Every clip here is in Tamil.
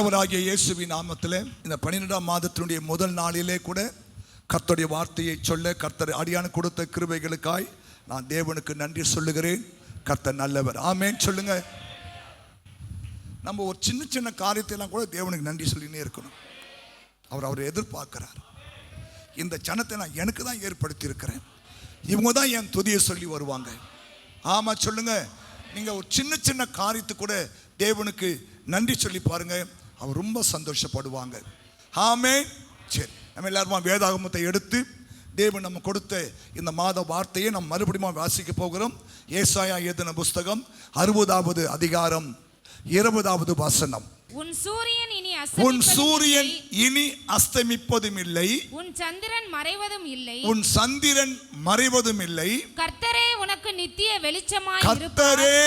ஆண்டவராகிய இயேசுவின் நாமத்திலே இந்த 12ஆம் மாதத்தினுடைய முதல் நாளிலே கூட கர்த்தருடைய வார்த்தையை சொல்ல கர்த்தர் அடியானுக்கு கொடுத்த கிருபைகளுக்காய் நான் தேவனுக்கு நன்றி சொல்லுகிறேன். கர்த்தர் நல்லவர். ஆமென் சொல்லுங்க. நம்ம ஒரு சின்ன சின்ன காரியத்தையெல்லாம் கூட தேவனுக்கு நன்றி சொல்லினே இருக்கணும். அவர் எதிர்பார்க்கிறார். இந்த ஜனத்தை நான் எனக்கு தான் ஏற்படுத்தி இருக்கிறேன், இவங்க தான் என் துதியை சொல்லி வருவாங்க. ஆமா சொல்லுங்க. நீங்க ஒரு சின்ன சின்ன காரியத்துக்கு கூட தேவனுக்கு நன்றி சொல்லி பாருங்க, அவர் ரொம்ப சந்தோஷப்படுவாங்க. ஆமென். சரி, நம்ம எல்லாருமா வேதாகமத்தை எடுத்து தேவன் நம்ம கொடுத்த இந்த மாத வார்த்தையை நம்ம மறுபடியும் வாசிக்க போகிறோம். ஏசாயா எழுதின புஸ்தகம் 60வது அதிகாரம் 20வது வசனம். உன் சூரியன் இனி அஸ்தமிப்பதும் இல்லை, உன் சந்திரன் மறைவதும் இல்லை, உன் சந்திரன் மறைவதும் இல்லை. கர்த்தரே உனக்கு நித்திய வெளிச்சமாய் கர்த்தரே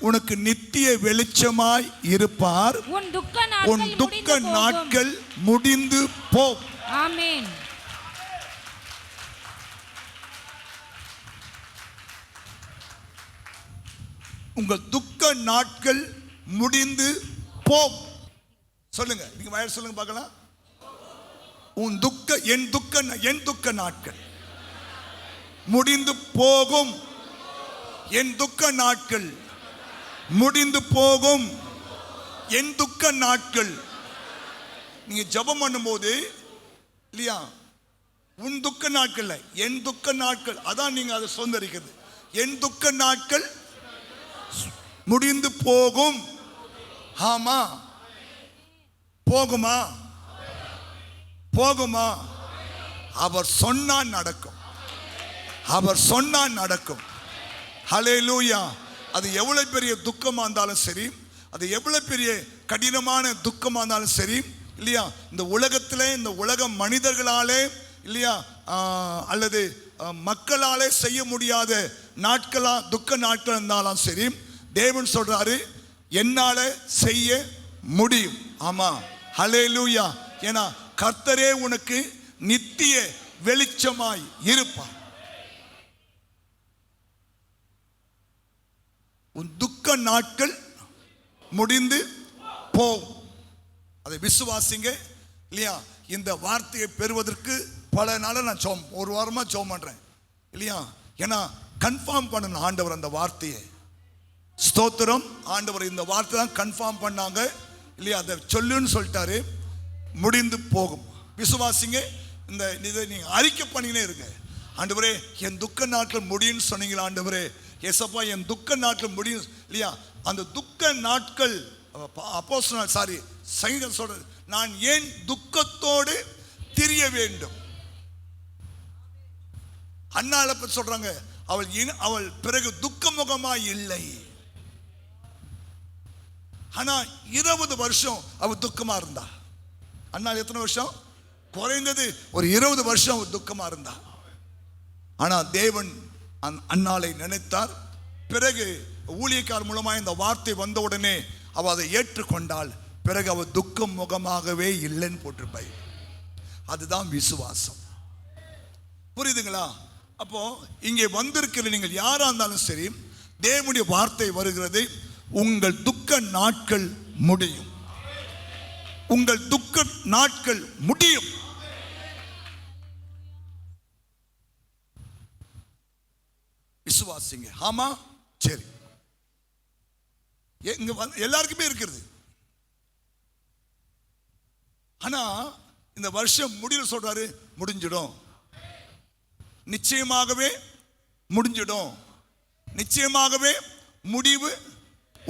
உனக்கு நித்திய வெளிச்சமாய் இருப்பார். உன் துக்க நாட்கள் முடிந்து போகும். ஆமென். உங்கள் துக்க நாட்கள் முடிந்து போகும். சொல்லுங்க, நீங்க வயல் சொல்லுங்க பார்க்கலாம். என் துக்க நாட்கள் முடிந்து போகும். என் துக்க நாட்கள் முடிந்து போகும். என் துக்க நாட்கள். நீங்க ஜெபம் பண்ணும்போது இல்லையா, உன் துக்க நாட்கள், என் துக்க நாட்கள், அதான் நீங்க அதை சொந்தரிக்கிறது. என் துக்க நாட்கள் முடிந்து போகும். ஆமா, போகுமா? போகுமா? அவர் சொன்னால் நடக்கும். அவர் சொன்னால் நடக்கும். ஹல்லேலூயா. அது எவ்வளவு பெரிய துக்கமா இருந்தாலும் சரி, அது எவ்வளவு பெரிய கடினமான துக்கமா இருந்தாலும் சரி இல்லையா, இந்த உலகத்திலே, இந்த உலக மனிதர்களாலே இல்லையா அல்லது மக்களாலே செய்ய முடியாத நாட்களா துக்க நாட்கள் இருந்தாலும் சரி, தேவன் சொல்றாரு என்னால செய்ய முடியும். ஆமா, ஹல்லேலூயா. ஏன்னா கர்த்தரே உனக்கு நித்திய வெளிச்சமாய் இருப்பார். உன் துக்க நாட்கள் முடிந்து போகும். அதை விசுவாசிங்க இல்லையா. இந்த வார்த்தையை பெறுவதற்கு பல நாள நான் ஒரு வாரமா ஜெபம் பண்றேன் இல்லையா. ஏன்னா கன்ஃபார்ம் பண்ணணும் ஆண்டவர் அந்த வார்த்தையை. ஸ்தோத்திரம். ஆண்டவர் இந்த வார்த்தை தான் கன்ஃபார்ம் பண்ணாங்க இல்லையா. அதை சொல்லுன்னு சொல்லிட்டாரு. முடிந்து போகும். விசுவாசிங்க. இந்த இதை நீங்க அறிக்கை பண்ணினே இருங்க. ஆண்டவரே என் துக்க நாட்கள் முடியும்னு சொன்னீங்களா ஆண்டவரே. ஏசப்பா என் துக்க நாட்கள் முடியும் இல்லையா. அந்த துக்க நாட்கள் சங்கீதம் சொல்றது, நான் ஏன் துக்கத்தோடு திரிய வேண்டும். அண்ணால பத்தி சொல்றாங்க, அவள் பிறகு துக்க முகமாய் இல்லை. ஆனா 20 வருஷம் அவள் துக்கமா இருந்தா. அண்ணா எத்தனை வருஷம்? குறைந்தது ஒரு 20 வருஷம் அவள் துக்கமா இருந்தா. ஆனா தேவன் அண்ணாளை நினைத்தார். பிறகு ஊழியக்கார் மூலமா இந்த வார்த்தை வந்த உடனே அவள் அதை ஏற்றுக்கொண்டாள். பிறகு அவள் துக்கம் முகமாகவே இல்லைன்னு போட்டிருப்பாய். அதுதான் விசுவாசம். புரியுதுங்களா? அப்போ இங்கே வந்திருக்கிற நீங்கள் யாரா இருந்தாலும் சரி, தேவனுடைய வார்த்தை வருகிறது, உங்கள் துக்க நாட்கள் முடியும். உங்கள் துக்க நாட்கள் முடியும். விசுவாசிங்க. ஆமா, சரி. எல்லாருக்குமே இருக்கிறது. ஆனா இந்த வருஷம் முடிவு சொல்றாரு, முடிஞ்சிடும். நிச்சயமாகவே முடிஞ்சிடும். நிச்சயமாகவே முடிவு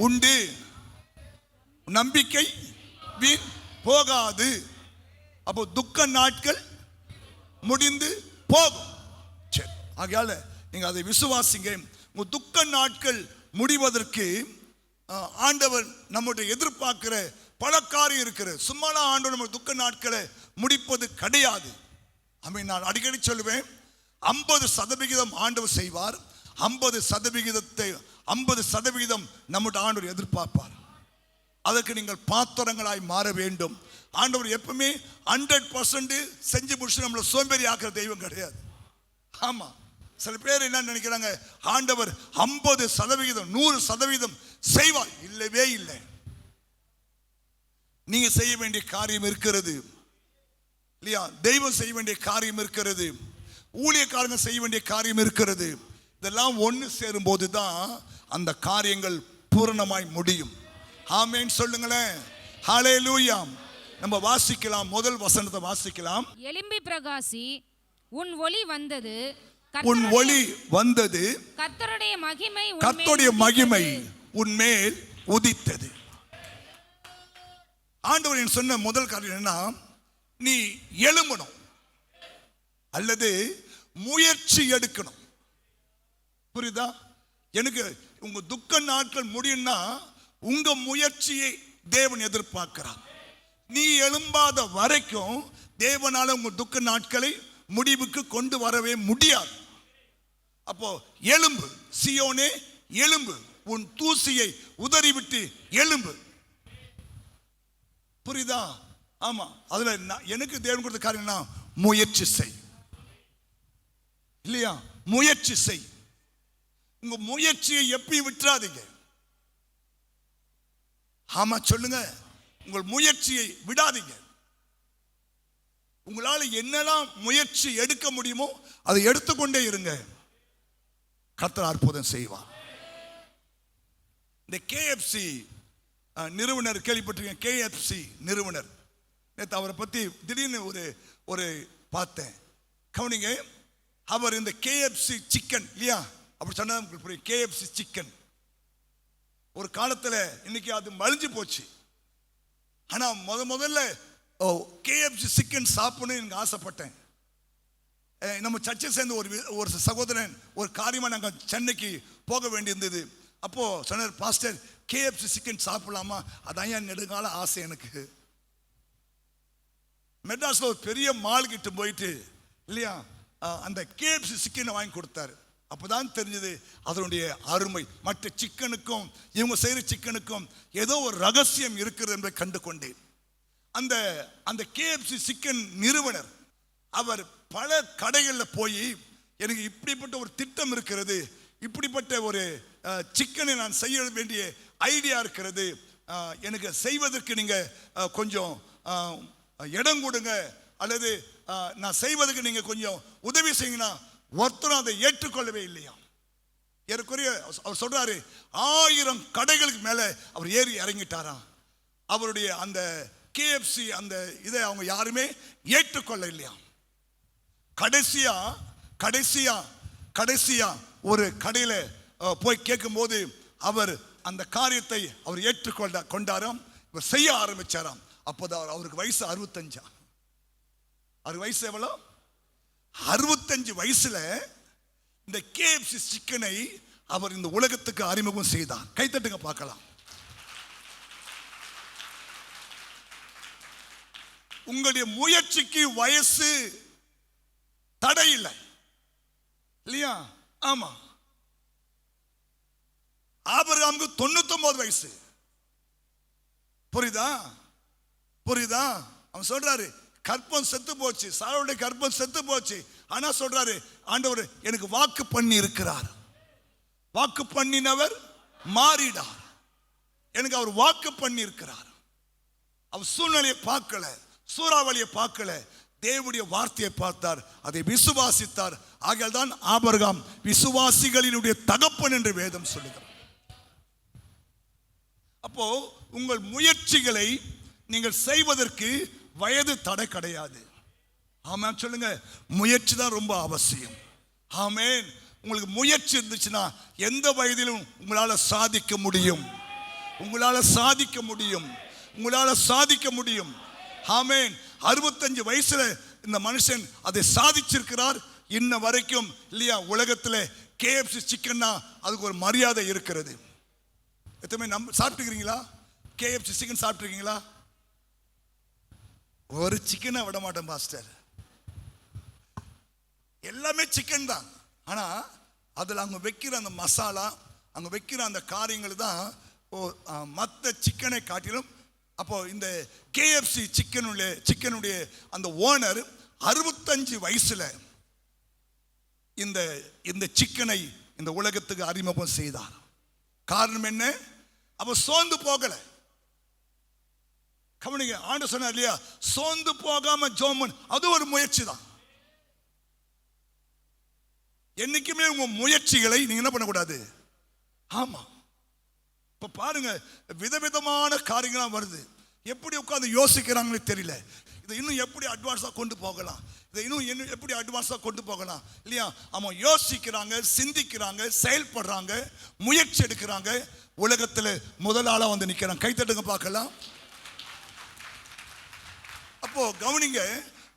உண்டு. நம்பிக்கை வீண் போகாது. அப்போ துக்க நாட்கள் முடிந்து போகும். சரி, ஆகையால நீங்க அதை விசுவாசிங்க. உங்க துக்க நாட்கள் முடிவதற்கு ஆண்டவர் நம்முடைய எதிர்பார்க்கிற பல காரியம் இருக்கிறது. சும்மாலாம் ஆண்டவர் நம்ம துக்க நாட்களை முடிப்பது கிடையாது. நான் அடிக்கடி சொல்லுவேன், 50% ஆண்டவர் செய்வார். 50% நம்முடைய ஆண்டவர் எதிர்பார்ப்பார். அதற்கு நீங்கள் பாத்திரங்களாய் மாற வேண்டும். ஆண்டவர் எப்பவுமே 100% செஞ்சு முடிச்சு நம்மளை சோம்பேறி ஆக்குற தெய்வம் கிடையாது. ஆமா, சில பேர் என்ன நினைக்கிறாங்க, ஆண்டவர் 50%, 100% செய்வார். இல்லவே இல்லை. நீங்க செய்ய வேண்டிய காரியம் இருக்கிறது இல்லையா? தெய்வம் செய்ய வேண்டிய காரியம் இருக்கிறது, ஊழியக்காரங்க செய்ய வேண்டிய காரியம் இருக்கிறது. இதெல்லாம் ஒன்று சேரும் போது தான் அந்த காரியங்கள் பூரணமாய் முடியும். ஆமென் சொல்லுங்களேன். ஹல்லேலூயா. நம்ம வாசிக்கலாம், முதல் வசனத்தை வாசிக்கலாம். எலும்பி பிரகாசி, உன் ஒளி வந்தது, உன் ஒளி வந்தது, கர்த்தருடைய மகிமை கர்த்தருடைய மகிமை உன்மேல் உதித்தது. ஆண்டவர் சொன்ன முதல் காரியம் என்ன? நீ எழும்பணும் அல்லது முயற்சி எடுக்கணும். புரியுதா? எனக்கு உங்க துக்க நாட்கள் முடியும்னா உங்க முயற்சியை தேவன் எதிர்பார்க்கிறார். நீ எழும்பாத வரைக்கும் தேவனால உங்க துக்க நாட்களை முடிவுக்கு கொண்டு வரவே முடியாது. அப்போ எழும்பு சீயோனே, எழும்பு, உன் தூசியை உதறிவிட்டு எழும்பு. புரியுதா? ஆமா. அதுல எனக்கு தேவன் கொடுத்த காரியம்னா முயற்சி செய், இல்லையா? முயற்சி செய். உங்க முயற்சியை எப்பயும் விட்டுறாதீங்க. ஆமா சொல்லுங்க. உங்கள் முயற்சியை விடாதீங்க. உங்களால என்னெல்லாம் முயற்சி எடுக்க முடியுமோ அதை எடுத்துக்கொண்டே இருங்க. கர்த்தர் அற்புதம் செய்வார். இந்த KFC நிறுவனர் கேள்விப்பட்டிருக்கேன். KFC நிறுவனர், நேற்று அவரை பத்தி திடீர்னு ஒரு பார்த்தேன். கவனிங்க. அவர் இந்த KFC சிக்கன் இல்லையா, அப்படி சொன்னா புரியும். KFC சிக்கன் ஒரு காலத்துல, இன்னைக்கு அது மலிஞ்சு போச்சு. ஆனா முதல்ல KFC சிக்கன் சாப்பிடணும்னு எனக்கு ஆசைப்பட்டேன். நம்ம சர்ச்சை சேர்ந்து ஒரு சகோதரன் ஒரு காரியமா நாங்கள் சென்னைக்கு போக வேண்டியிருந்தது. அப்போ சொன்னார், பாஸ்டர் KFC சிக்கன் சாப்பிடலாமா? அதான் என் நெடுங்கால ஆசை எனக்கு. மெட்ராஸ்ல ஒரு பெரிய மால் கிட்ட போயிட்டு இல்லையா, அந்த KFC சிக்கனை வாங்கி கொடுத்தாரு. அப்பதான் தெரிஞ்சது அதனுடைய அருமை. மற்ற சிக்கனுக்கும் இவங்க செய்யற சிக்கனுக்கும் ஏதோ ஒரு ரகசியம் இருக்கிறது என்பதை கண்டு கொண்டேன். அந்த KFC சிக்கன் நிறுவனர் அவர் பல கடைகளில் போய், எனக்கு இப்படிப்பட்ட ஒரு திட்டம் இருக்கிறது, இப்படிப்பட்ட ஒரு சிக்கனை நான் செய்ய வேண்டிய ஐடியா இருக்கிறது, எனக்கு செய்வதற்கு நீங்க கொஞ்சம் இடம் கொடுங்க, அல்லது நான் செய்வதற்கு நீங்க கொஞ்சம் உதவி செய்யுங்கன்னா ஒருத்தரும் அதை ஏற்றுக்கொள்ளவே இல்லையா. ஏறக்குறைய அவர் சொல்றாரு 1000 கடைகளுக்கு மேல அவர் ஏறி இறங்கிட்டாராம். அவருடைய அந்த KFC அந்த இதை அவங்க யாருமே ஏற்றுக்கொள்ள இல்லையா. கடைசியா ஒரு கடையில போய் கேட்கும் போது அவர் அந்த காரியத்தை அவர் ஏற்றுக்கொண்டாராம். இவர் செய்ய ஆரம்பிச்சாராம். அப்போதான் அவருக்கு வயசு 65. அவருக்கு வயசு எவ்வளோ? 65 வயசுல இந்த KFC சிக்கனை அவர் இந்த உலகத்துக்கு அறிமுகம் செய்தார். கைத்தட்டுங்க பார்க்கலாம். உங்களுடைய முயற்சிக்கு வயசு தடை இல்லை இல்லையா? ஆமா. ஆபிரகாமுக்கு 99 வயசு. புரியுதா? அவன் சொல்றாரு, கற்பம் செத்து போச்சு, சாராளுடைய கற்பம் செத்து போச்சு. ஆனா சொல்றாரு, ஆண்டவர் எனக்கு வாக்கு பண்ணி இருக்கிறார். வாக்கு பண்ணினவர் மாறிடார். எனக்கு அவர் வாக்கு பண்ணி இருக்கிறார். அவர் சூழ்நிலையை பார்க்கல, சூறாவளியை பார்க்கல, தேவனுடைய வார்த்தையை பார்த்தார், அதை விசுவாசித்தார். ஆகையால் தான் ஆபிரகாம் விசுவாசிகளினுடைய தகப்பன் என்று வேதம் சொல்லுகிறார். அப்போ உங்கள் முயற்சிகளை நீங்கள் செய்வதற்கு வயது தடை கிடையாது. ஆமென் சொல்லுங்க. முயற்சி தான் ரொம்ப அவசியம். ஆமென். உங்களுக்கு முயற்சி இருந்துச்சுன்னா எந்த வயதிலும் உங்களால சாதிக்க முடியும். ஆமென். 65 வயசுல இந்த மனுஷன் அதை சாதிச்சிருக்கிறார். இன்ன வரைக்கும் இல்லையா, உலகத்தில் KFC சிக்கன்னா அதுக்கு ஒரு மரியாதை இருக்கிறது. எத்தனை சாப்பிட்டுக்கிறீங்களா? KFC chicken சாப்பிட்டுருக்கீங்களா? ஒரு சிக்கனை விட மாட்டேன் பாஸ்டர். எல்லாமே சிக்கன் தான். ஆனா அதில் அவங்க வைக்கிற அந்த மசாலா, அங்க வைக்கிற அந்த காரியங்கள் தான் மற்ற சிக்கனை காட்டிலும். அப்போ இந்த KFC சிக்கனுடைய அந்த ஓனர் 65 வயசுல இந்த சிக்கனை இந்த உலகத்துக்கு அறிமுகம் செய்தார். காரணம் என்ன? அவ சோர்ந்து போகல. கவனிங்க, ஆண்டவர் சொன்னார் இல்லையா, சோர்ந்து போகாம ஜெபம் பண்ணு. அது ஒரு முயற்சி தான். என்னைக்குமே உங்க முயற்சிகளை நீங்க என்ன பண்ணக்கூடாது. ஆமா, இப்ப பாருங்க, விதவிதமான காரியங்கள்லாம் வருது. எப்படி உட்கார்ந்து யோசிக்கிறாங்களே தெரியல. இதை இன்னும் எப்படி அட்வான்ஸாக கொண்டு போகலாம், இதை இன்னும் எப்படி அட்வான்ஸாக கொண்டு போகலாம் இல்லையா. அவன் யோசிக்கிறாங்க, சிந்திக்கிறாங்க, செயல்படுறாங்க, முயற்சி எடுக்கிறாங்க. உலகத்தில் முதலாளா வந்து நிற்கிறாங்க. கைத்தட்டுங்க பார்க்கலாம். அப்போ கவனிங்க,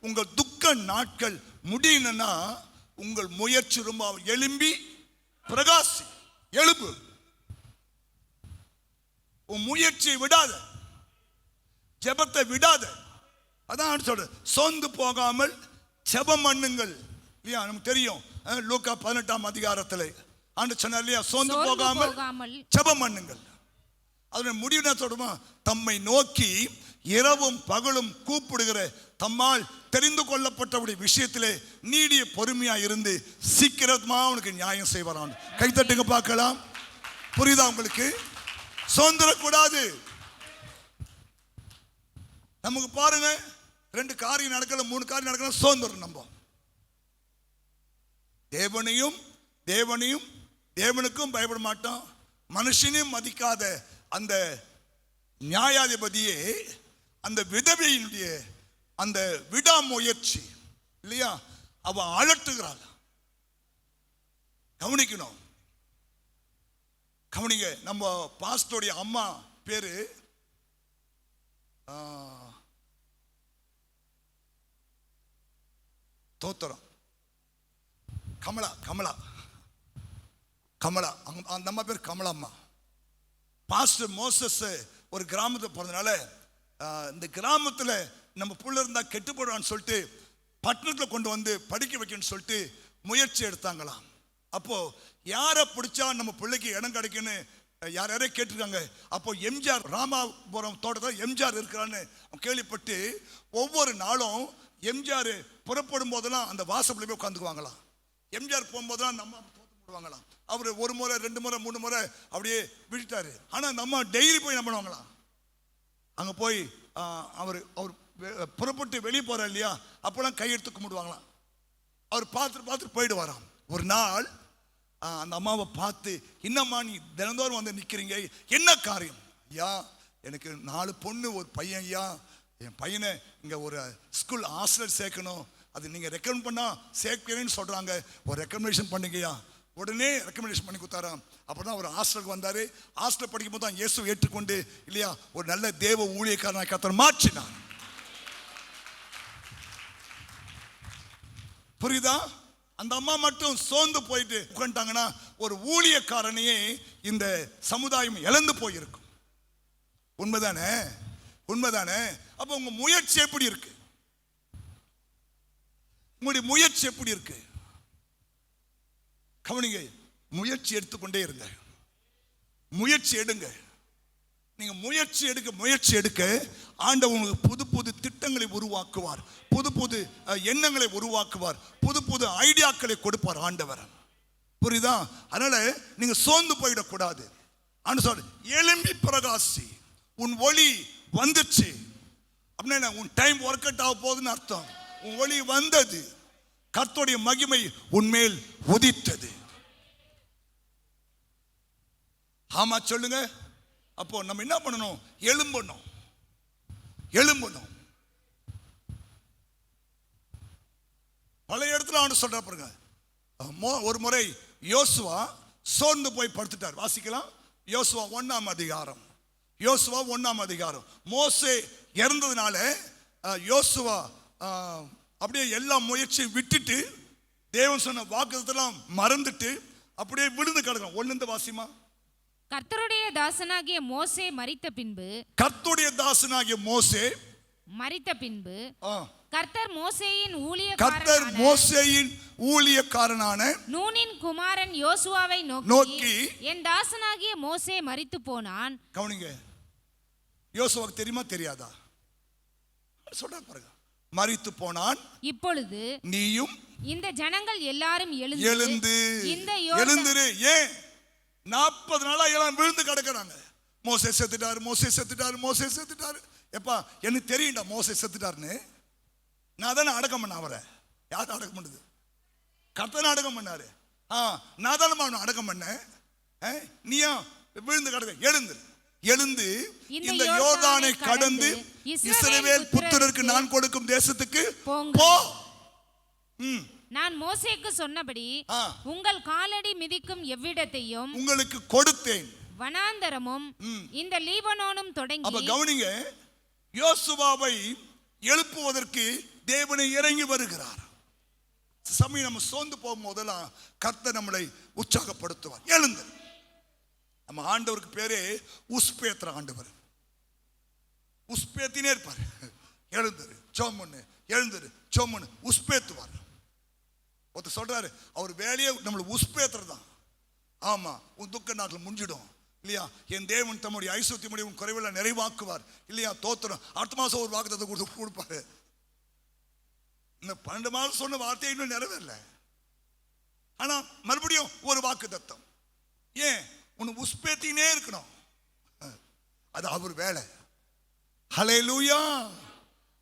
உங்கள் துக்க நாட்கள் முடியணும்னா உங்கள் முயற்சி ரொம்ப எழும்பி பிரகாசி. எழுப்பு, உன் முயற்சியை விடாத, ஜெபத்தை விடாத. அதான் சொல்ற, சோர்ந்து போகாமல் ஜெபம் பண்ணுங்கள் இல்லையா. நமக்கு தெரியும், லூக்கா 18ஆம் அதிகாரத்தில் ஆண்டு சொன்னார் இல்லையா, சோர்ந்து போகாமல் ஜெபம் பண்ணுங்கள். அதனுடைய முடிவு என்ன சொல்றோமா, தம்மை நோக்கி இரவும் பகலும் கூப்பிடுகிற தம்மால் தெரிந்து கொள்ளப்பட்டவருடைய விஷயத்திலே நீடிய பொறுமையா இருந்து சீக்கிரமா அவனுக்கு நியாயம் செய்வாராம். கைத்தட்டுங்க பார்க்கலாம். புரியுதா உங்களுக்கு? சோர்ந்துடக்கூடாது. நமக்கு பாருங்க, 2 காரியம் நடக்கல, 3 காரியம் நடக்கல, சோர்ந்துடும். நம்ம தேவனுக்கும் பயப்பட மாட்டோம். மனுஷனையும் மதிக்காத அந்த நியாயாதிபதியே அந்த விதவையினுடைய அந்த விடாமுயற்சி இல்லையா, அவ அலட்டுகிறாள். கவனிக்கணும். கவனிங்க, நம்ம பாஸ்டருடைய அம்மா பேரு தோத்திரம் கமலா. அந்த அம்மா பேர் கமலா அம்மா. பாஸ்டர் மோசஸ் ஒரு கிராமத்தில் பிறந்தனால, இந்த கிராமத்தில் நம்ம புள்ள இருந்தா கெட்டு போடுவான்னு சொல்லிட்டு பட்டணத்தில் கொண்டு வந்து படிக்க வைக்கணும்னு சொல்லிட்டு முயற்சி எடுத்தாங்களாம். அப்போ யாரை பிடிச்சா நம்ம பிள்ளைக்கு இடம் கிடைக்குன்னு யாரே கேட்டிருக்காங்க. அப்போ எம்ஜிஆர், ராமாபுரம் தோட்டத்தில் எம்ஜிஆர் இருக்கிறான்னு கேள்விப்பட்டு ஒவ்வொரு நாளும் எம்ஜிஆர் புறப்படும் போதெல்லாம் அந்த வாசப்படி போய் உட்காந்துக்குவாங்களாம். எம்ஜிஆர் போகும்போதெல்லாம் நம்ம தோட்டம் போடுவாங்களாம். அவர் 1 முறை 2 முறை 3 முறை அப்படியே விட்டுட்டாரு. ஆனால் நம்ம டெய்லி போய் என்ன பண்ணுவாங்களாம், அங்கே போய் அவர் புறப்பட்டு வெளியே போகிறார் இல்லையா, அப்போலாம் கையெடுத்து கும்பிடுவாங்களாம். அவர் பார்த்துட்டு போயிடுவாராம். ஒரு நாள் அந்த அம்மாவை பார்த்து, என்னம்மா நீ தினந்தோறும் வந்து நிற்கிறீங்க, என்ன காரியம்? ஐயா, எனக்கு 4 பொண்ணு 1 பையன். ஐயா, என் பையனை இங்கே ஒரு ஸ்கூல் ஹாஸ்டல் சேர்க்கணும், அது நீங்கள் ரெக்கமெண்ட் பண்ணால் சேர்க்கிறேன்னு சொல்கிறாங்க, ஒரு ரெக்கமெண்டேஷன் பண்ணுங்கய்யா. உடனே ரெக்கமெண்டேஷன் பண்ணி கொடுத்தாராம். அப்போ தான் ஒரு ஹாஸ்டலுக்கு வந்தார். ஹாஸ்டல் படிக்கும் போது தான் இயேசு ஏற்றுக்கொண்டு இல்லையா ஒரு நல்ல தேவ ஊழியக்காரனாக கர்த்தர் மாற்றினார். புரியுதா? அந்த அம்மா மட்டும் சோர்ந்து போயிட்டு உட்காந்துட்டாங்கன்னா ஒரு ஊழியக்காரனையே இந்த சமுதாயம் இழந்து போயிருக்கும். உண்மைதானே? அப்போ உங்க முயற்சி எப்படி இருக்கு? உங்களுடைய முயற்சி எப்படி இருக்கு? கவனிங்க, முயற்சி எடுத்துக்கொண்டே இருங்க. முயற்சி எடுங்க. நீங்க முயற்சி எடுக்க ஆண்டவர் உங்களுக்கு புது புது திட்டங்களை உருவாக்குவார், புது புது எண்ணங்களை உருவாக்குவார், புது புது ஐடியாக்களை கொடுப்பார் ஆண்டவர். புரியுதா? அதனால நீங்க சோர்ந்து போயிடக்கூடாது. ஆண்டவர் சொல்ற, எழும்பி பிரகாசி, உன் ஒளி வந்துச்சு அப்படின்னா உன் டைம் ஒர்க் அவுட் ஆக போகுதுன்னு அர்த்தம். உன் ஒளி வந்தது, கர்த்தருடைய மகிமை உன்மேல் உதித்தது. ஆமா சொல்லுங்க. அப்போ நம்ம என்ன பண்ணணும்? எழும்பணும். பழைய இடத்துல அவனு சொல்ற பாருங்க, ஒரு முறை யோசுவா சோர்ந்து போய் படுத்துட்டார். வாசிக்கலாம், யோசுவா 1ஆம் அதிகாரம். மோசே இறந்ததுனால யோசுவா அப்படியே எல்லா முயற்சியும் விட்டுட்டு தேவன் சொன்ன வாக்குத்தத்தெல்லாம் மறந்துட்டு அப்படியே விழுந்து கிடக்கும். 1 வாசிமா. கர்த்தருடைய தாசனாகிய மோசே மரித்த பின்பு கர்த்தர் மோசேயின் ஊழியக்காரனான நூனின் குமாரன் யோசுவாவை நோக்கி, என் தாசனாகிய மோசே மரித்து போனான். கவனிங்க, யோசுவாவுக்கு தெரியுமா தெரியாதா? சொல்ற பாருங்க, மரித்து போனான். இப்பொழுது நீயும் இந்த ஜனங்கள் எல்லாரும் எழுந்து ஏன் 40 நாளா எல்லாம் விழுந்து கிடக்கிறாங்க. மோசே செத்துட்டாரு. எப்பா எனக்கு தெரியும்டா மோசே செத்துட்டாருன்னு. நான் தானே அடக்கம் பண்ண அவரை. யார் அடக்கம் பண்ணுது? கர்த்தர் அடக்கம் பண்ணாரு. நான் தானே அவனை அடக்கம் பண்ணேன். நீயா விழுந்து கிடக்க? எழுந்து இந்த யோர்தானை கடந்து இஸ்ரவேல் புத்திரருக்கு நான் கொடுக்கும் தேசத்துக்கு போ. நான் மோசேக்கு சொன்னபடி உங்கள் காலடி மிதிக்கும் எவ்விடத்தையும் உங்களுக்கு கொடுத்தேன். வனாந்தரமும் இந்த லீபனோனும் தொடங்கி. அப்ப கவனிங்க, யோசுவாவை எழுப்புவதற்கு தேவனை இறங்கி வருகிறார். சமயம் நம்ம சோர்ந்து போகும்போதெல்லாம் கர்த்தர் நம்மளை உற்சாகப்படுத்துவார். எழுந்து. நம்ம ஆண்டவருக்கு பேரே உஸ்பேத்ர ஆண்டவர். உஸ்பேத்தினே இருப்பார். எழுந்துரு சோமன்னு, எழுந்துரு சோமன்னு உஸ்பேத்துவார். ஒருத்தர் சொல்றாரு, அவர் வேலையே நம்மளை உஸ்பேத்துறது தான். ஆமா, உன் துக்க நாட்டில் முடிஞ்சிடும் இல்லையா? என் தேவன் தம்முடைய ஐஸ்வர்ய முடியும் குறைவில் நிறைவாக்குவார் இல்லையா? தோத்திரம். அடுத்த மாசம் ஒரு வாக்குத்தத்தை கொடுப்பாரு. இந்த 12 மாதம் சொன்ன வார்த்தை இன்னும் நிறைவேறல. ஆனா மறுபடியும் ஒரு வாக்குத்தத்தம். ஏன்? உன்னை உஸ்பேத்தினே இருக்கணும். அது அவர் வேலை. ஹல்லேலூயா.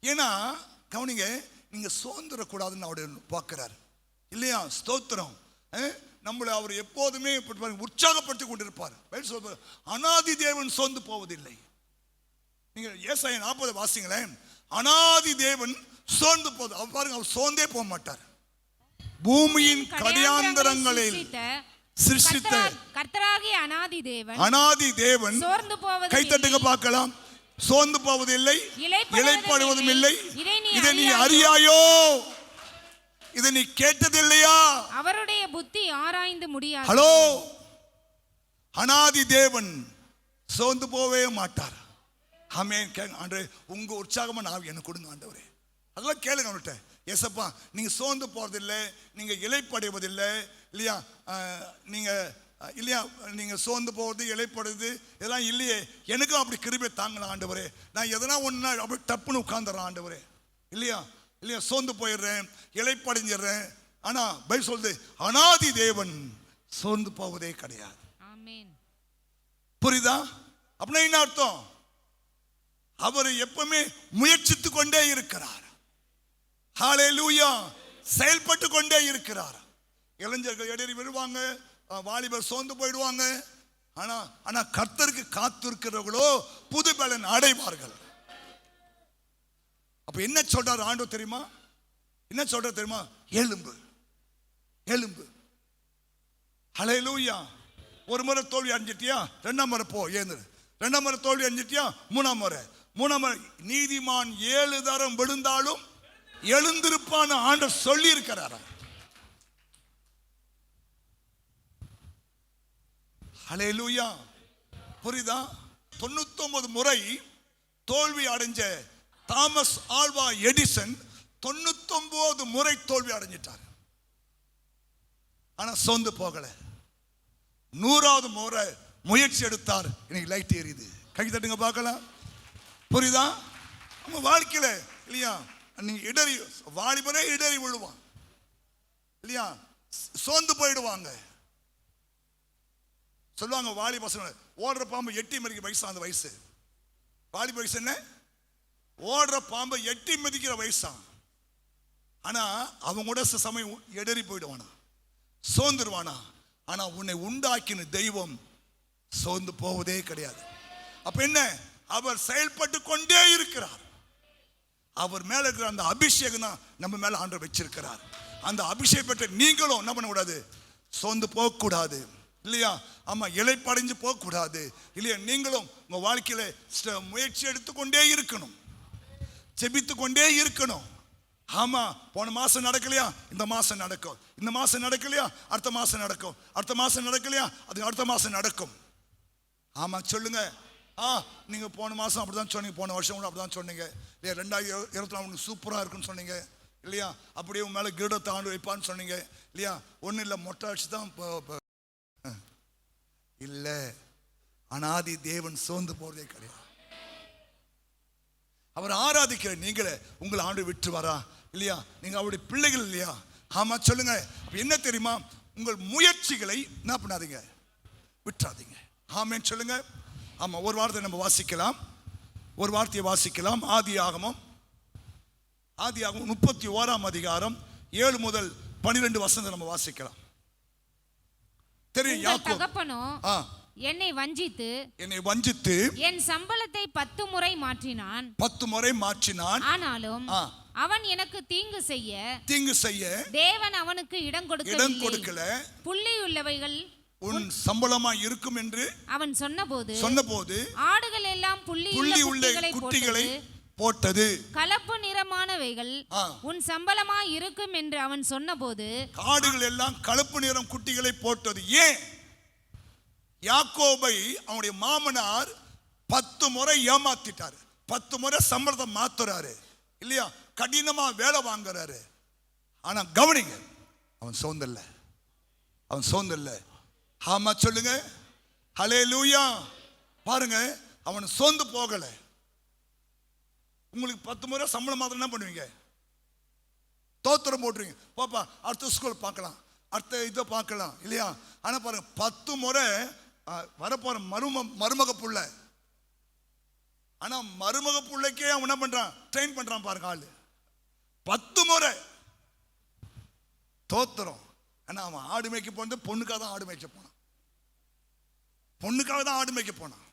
ஏன்னா கவனிங்க, நீங்க சோர்ந்துடக்கூடாதுன்னு அவருடைய பார்க்கிறார் இல்லையா? ஸ்தோத்திரம். நம்மளை அவர் எப்போதுமே உற்சாகப்படுத்தி கொண்டிருப்பார். அனாதி தேவன் சோர்ந்து போவதில்லை. நீங்க ஏசாயா 40 வாசிங்களேன். அனாதி தேவன் சோர்ந்து போது அவர் பாருங்க, அவர் சோர்ந்தே போக மாட்டார். பூமியின் கடையாந்தரங்களில் சிருஷ்டித்த கர்த்தராகிய அனாதி தேவன் சோர்ந்து போவதில்லை. கைத்தட்டுங்க பார்க்கலாம். சோர்ந்து போவதில்லை, இளைப்பாறுவதும் இல்லை. இதை நீ அறியாயோ? இதை நீ கேட்டதில்லையா? அவருடைய புத்தி ஆராய்ந்து முடியாது. ஹலோ, அனாதி தேவன் சோர்ந்து போவே மாட்டார். ஆமென். ஆண்டவரே, உங்க உற்சாகமா நான் எனக்கு கொடுங்க ஆண்டவரே. அதெல்லாம் கேளுங்க அவர்கிட்ட. ஏசப்பா, நீங்க சோர்ந்து போறதில்லை, நீங்க இளைப்படைவதில்லை இல்லையா? நீங்க இல்லையா? நீங்க சோர்ந்து போவது, இளைப்படுது இதெல்லாம் இல்லையே. எனக்கும் அப்படி கிருபை தாங்கலாம் ஆண்டவரே. நான் எதனா ஒன்று அப்படி டப்புன்னு உட்கார்ந்துறேன் ஆண்டவரே இல்லையா? இல்லையா? சோர்ந்து போயிடுறேன், இளைப்படைஞ்சிடுறேன். ஆனா பைபிள் சொல்லுது, அனாதி தேவன் சோர்ந்து போவதே கிடையாது. புரியுதா? அப்படின்னா என்ன அர்த்தம்? அவர் எப்பவுமே முயற்சித்து கொண்டே இருக்கிறார். ஹல்லேலூயா. செயல்பட்டு கொண்டே இருக்கிறார். இளைஞர்கள் இடறி விழுவாங்க, வாலிபர் சோர்ந்து போயிடுவாங்க. ஆனா கர்த்தருக்கு காத்திருக்கிறவர்களோ புது பலன் அடைவார்கள். அப்ப என்ன சொல்றார் ஆண்டவர் தெரியுமா? என்ன சொல்றார் தெரியுமா? எலும்பு, எலும்பு. ஹல்லேலூயா. ஒரு முறை தோல்வி அடைஞ்சிட்டியா, 2ஆம் முறை போ ஏந்திரு. 2ஆம் முறை தோல்வி அடைஞ்சிட்டியா, 3ஆம் முறை. நீதிமான் 7 தரம் விழுந்தாலும் எழுந்திருப்பான்னு ஆண்டவர் சொல்லி இருக்கிறார். ஹல்லேலூயா. புரியுதா? 99 முறை தோல்வி அடைஞ்ச தாமஸ் ஆல்வா எடிசன் 99 முறை தோல்வி அடைஞ்சிட்டார். ஆனா சோர்ந்து போகல. 100வது முறை முயற்சி எடுத்தார். இன்னைக்கு லைட் எரியுது. கை தட்டுங்க பார்க்கலாம். புரியுதா? நம்ம வாழ்க்கையில இல்லையா, நீங்க இடறி, வாலிபனே இடறி விழுவான் இல்லையா? சோர்ந்து போயிடுவாங்க. சொல்லுவாங்க வாலிப பசங்க, ஓடுற பாம்பு எட்டி மதிக்கிற வயசு. அந்த வயசு வாலிப வயசு என்ன? ஓடுற பாம்பை எட்டி மதிக்கிற வயசா. ஆனா அவங்க கூட சமயம் இடறி போயிடுவானா, சோர்ந்துருவானா. ஆனா உன்னை உண்டாக்கின தெய்வம் சோர்ந்து போவதே கிடையாது. அப்ப என்ன? அவர் செயல்பட்டு கொண்டே இருக்கிறார். அவர் மேல இருக்கிற அந்த அபிஷேகம் தான் நம்ம மேல ஆண்டவர் வச்சிருக்கிறார். அந்த அபிஷேகம் பெற்ற நீங்களும் என்ன பண்ணக்கூடாது? சோர்ந்து போகக்கூடாது இல்லையா? ஆமா, இளைப்படைஞ்சு போகக்கூடாது இல்லையா? நீங்களும் உங்க வாழ்க்கையில முயற்சி எடுத்துக்கொண்டே இருக்கணும், செபித்து கொண்டே இருக்கணும். ஆமா, போன மாசம் நடக்கலையா, இந்த மாசம் நடக்கும். இந்த மாசம் நடக்கலையா, அடுத்த மாசம் நடக்கும். அடுத்த மாசம் நடக்கலையா, அது அடுத்த மாசம் நடக்கும். ஆமா சொல்லுங்க. நீங்க போன மாசம் அப்படிதான் சொன்னீங்க, போன வருஷம் கூட அப்படிதான் சொன்னீங்க இல்லையா? 2024 சூப்பரா இருக்குன்னு சொன்னீங்க இல்லையா? அப்படியே உன் மேல கிரீடத்தை ஆண்டு வைப்பான்னு சொன்னீங்க இல்லையா? ஒன்னும் இல்லை, மொட்டை அடிச்சு தான் இல்ல. அனாதி தேவன் சோர்ந்து போறதே கிடையாது. அவர் ஆராதிக்கிற நீங்களே உங்களை ஆண்டு விட்டு வரா இல்லையா? நீங்க அவருடைய பிள்ளைகள் இல்லையா? ஆமா சொல்லுங்க. என்ன தெரியுமா? உங்கள் முயற்சிகளை என்ன பண்ணாதீங்க, விட்டுறாதீங்க. ஆமென் சொல்லுங்க. ஆமா, ஒரு வாரத்தை நம்ம வாசிக்கலாம். ஒரு வார்த்தையை வாசிக்கலாம். ஆதியாகமம் 31ஆம் அதிகாரம் 7 முதல் 12 வசனம் நம்ம வாசிக்கலாம். தெரியும், யாக்கோபு தகப்பனோ என்னை வஞ்சித்து என் சம்பளத்தை 10 முறை மாற்றினான். ஆனாலும் அவன் எனக்கு தீங்கு செய்ய தேவன் அவனுக்கு இடம் கொடுக்கல. புள்ளியுள்ளவைகள் உன் சம்பளமா இருக்கும் என்று அவன் சொன்னபோது ஆடுகள் எல்லாம் புள்ளியுள்ள குட்டிகளை போட்டது. கலப்பு நிறமானவைகள் உன் சம்பளமா இருக்கும் என்று அவன் சொன்னபோது ஆடுகள் எல்லாம் கலப்பு நிறம் குட்டிகளை போட்டது. ஏன்? யாக்கோபை அவனுடைய மாமனார் 10 முறை ஏமாத்திட்டாரு. 10 முறை சம்பளத்தை மாத்துறாரு இல்லையா, கடினமா வேலை வாங்குறாரு. ஆனா கவனிங்க, அவன் சோர்ந்தல்ல. ஆமா சொல்லுங்க, ஹல்லேலூயா. பாருங்க, அவன் சோர்ந்து போகல. உங்களுக்கு 10 முறை சம்பளம் மாத்திரம் என்ன பண்ணுவீங்க? தோத்திரம் போட்டுருவீங்க. பாப்பா அடுத்த ஸ்கூல் பார்க்கலாம், அடுத்த இதை பார்க்கலாம் இல்லையா. ஆனா பாருங்க, 10 முறை வரப்போற மருமக புள்ள. ஆனா மருமக புள்ளைக்கே அவன் என்ன பண்றான்? ட்ரெயின் பண்றான் பாருங்க ஆளு. 10 முறை தோத்திரம். ஆனா அவன் ஆடு மேய்க்க போனது பொண்ணுக்காக தான் ஆடு மேய்க்க போனான்.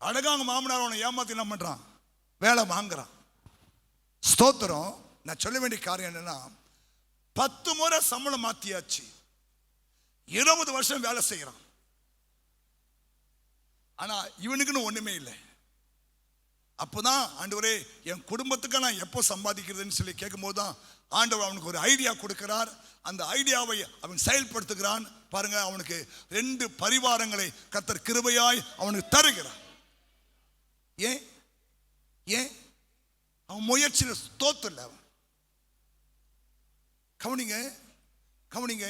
அழகாங்க மாமனார் அவனை ஏமாத்தி என்ன பண்றான்? வேலை வாங்குறான். ஸ்தோத்திரம். நான் சொல்ல வேண்டிய காரியம் என்னன்னா, 10 முறை சம்பளம் மாத்தியாச்சு, 20 வருஷம் வேலை செய்யறான். ஆனா இவனுக்குன்னு ஒண்ணுமே இல்லை. அப்போதான் ஆண்டவரே என் குடும்பத்துக்கு நான் எப்போ சம்பாதிக்கிறதுன்னு சொல்லி கேட்கும் போதுதான் ஆண்டவர் அவனுக்கு ஒரு ஐடியா கொடுக்கிறார். அந்த ஐடியாவை அவன் செயல்படுத்துகிறான். பாருங்க, அவனுக்கு 2 பரிவாரங்களை கர்த்தர் கிருபையாய் அவனுக்கு தருகிறார். ஏன் அவன் முயற்சியில் தோத்துல. அவன் கவனிங்க,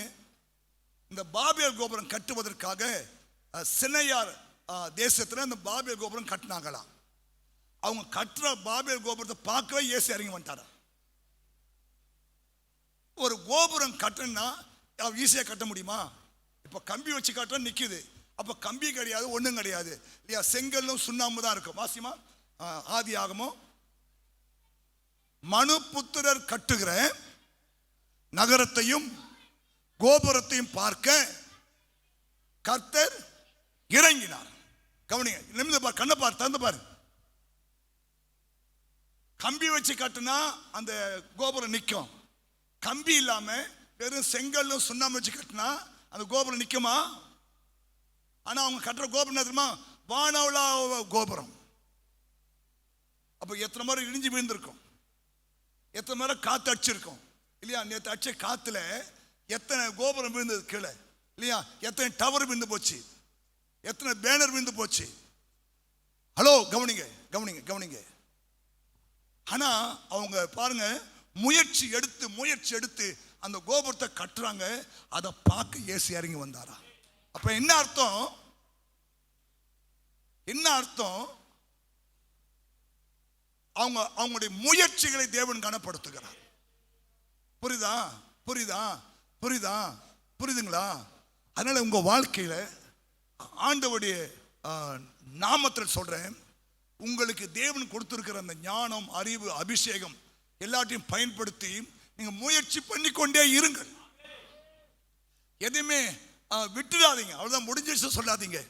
இந்த பாபேல் கோபுரம் கட்டுவதற்காக சினையார் தேசத்துல இந்த பாபேல் கோபுரம் கட்டினாங்களாம். அவங்க கட்டுற பாபேல் கோபுரத்தை பார்க்கவே இயேசு இறங்கி வந்துட்டாரா. ஒரு கோபுரம் கட்டணும்னா ஈஸியா கட்ட முடியுமா? இப்ப கம்பி வச்சு கட்ட நிக்குது. அப்ப கம்பி கிடையாது, ஒண்ணும் கிடையாது இல்லையா. செங்கல்லும் சுண்ணாம்பு தான் இருக்கும். வாசிமா ஆதியாகமம். மனுபுத்திரர் கட்டுகிற நகரத்தையும் கோபுரத்தையும் பார்க்க கர்த்தர் இறங்கினார். கவனிங்க, நிமிர்ந்து பாரு, கண்ணை பாரு, திறந்து பாரு. கம்பி வச்சு கட்டுனா அந்த கோபுரம் நிற்கும். கம்பி இல்லாம வெறும் செங்கல்லும் சுண்ணாம்பு வச்சு கட்டினா அந்த கோபுரம் நிற்குமா? ஆனா அவங்க கட்டுற கோபுரம் என்ன தெரியுமா? வானவளா கோபுரம். அப்ப எத்தனை முறை இடிஞ்சு விழுந்திருக்கும், எத்தனை முறை காத்து அடிச்சிருக்கும் இல்லையா. நேற்று அடிச்ச காத்துல எத்தனை கோபுரம் விழுந்தது கீழே இல்லையா, எத்தனை டவர் விழுந்து போச்சு, எத்தனை பேனர் விழுந்து போச்சு. ஹலோ, கவனிங்க. ஆனா அவங்க பாருங்க, முயற்சி எடுத்து அந்த கோபுரத்தை கட்டுறாங்க. அதை பார்க்க இயேசு இறங்கி வந்தாரா. அப்ப என்ன அர்த்தம்? அவங்களுடைய முயற்சிகளை தேவன் கனப்படுத்துகிறார். புரியுதுங்களா? அதனால உங்க வாழ்க்கையில ஆண்டவருடைய நாமத்தில் சொல்றேன், உங்களுக்கு தேவன் கொடுத்திருக்கிற அந்த ஞானம், அறிவு, அபிஷேகம் எல்லாத்தையும் பயன்படுத்தி நீங்க முயற்சி பண்ணிக்கொண்டே இருங்கள். எதுவுமே விட்டுடாதீங்க. அவ்வளவுதான் முடிஞ்சிச்சு சொல்லாதீங்க.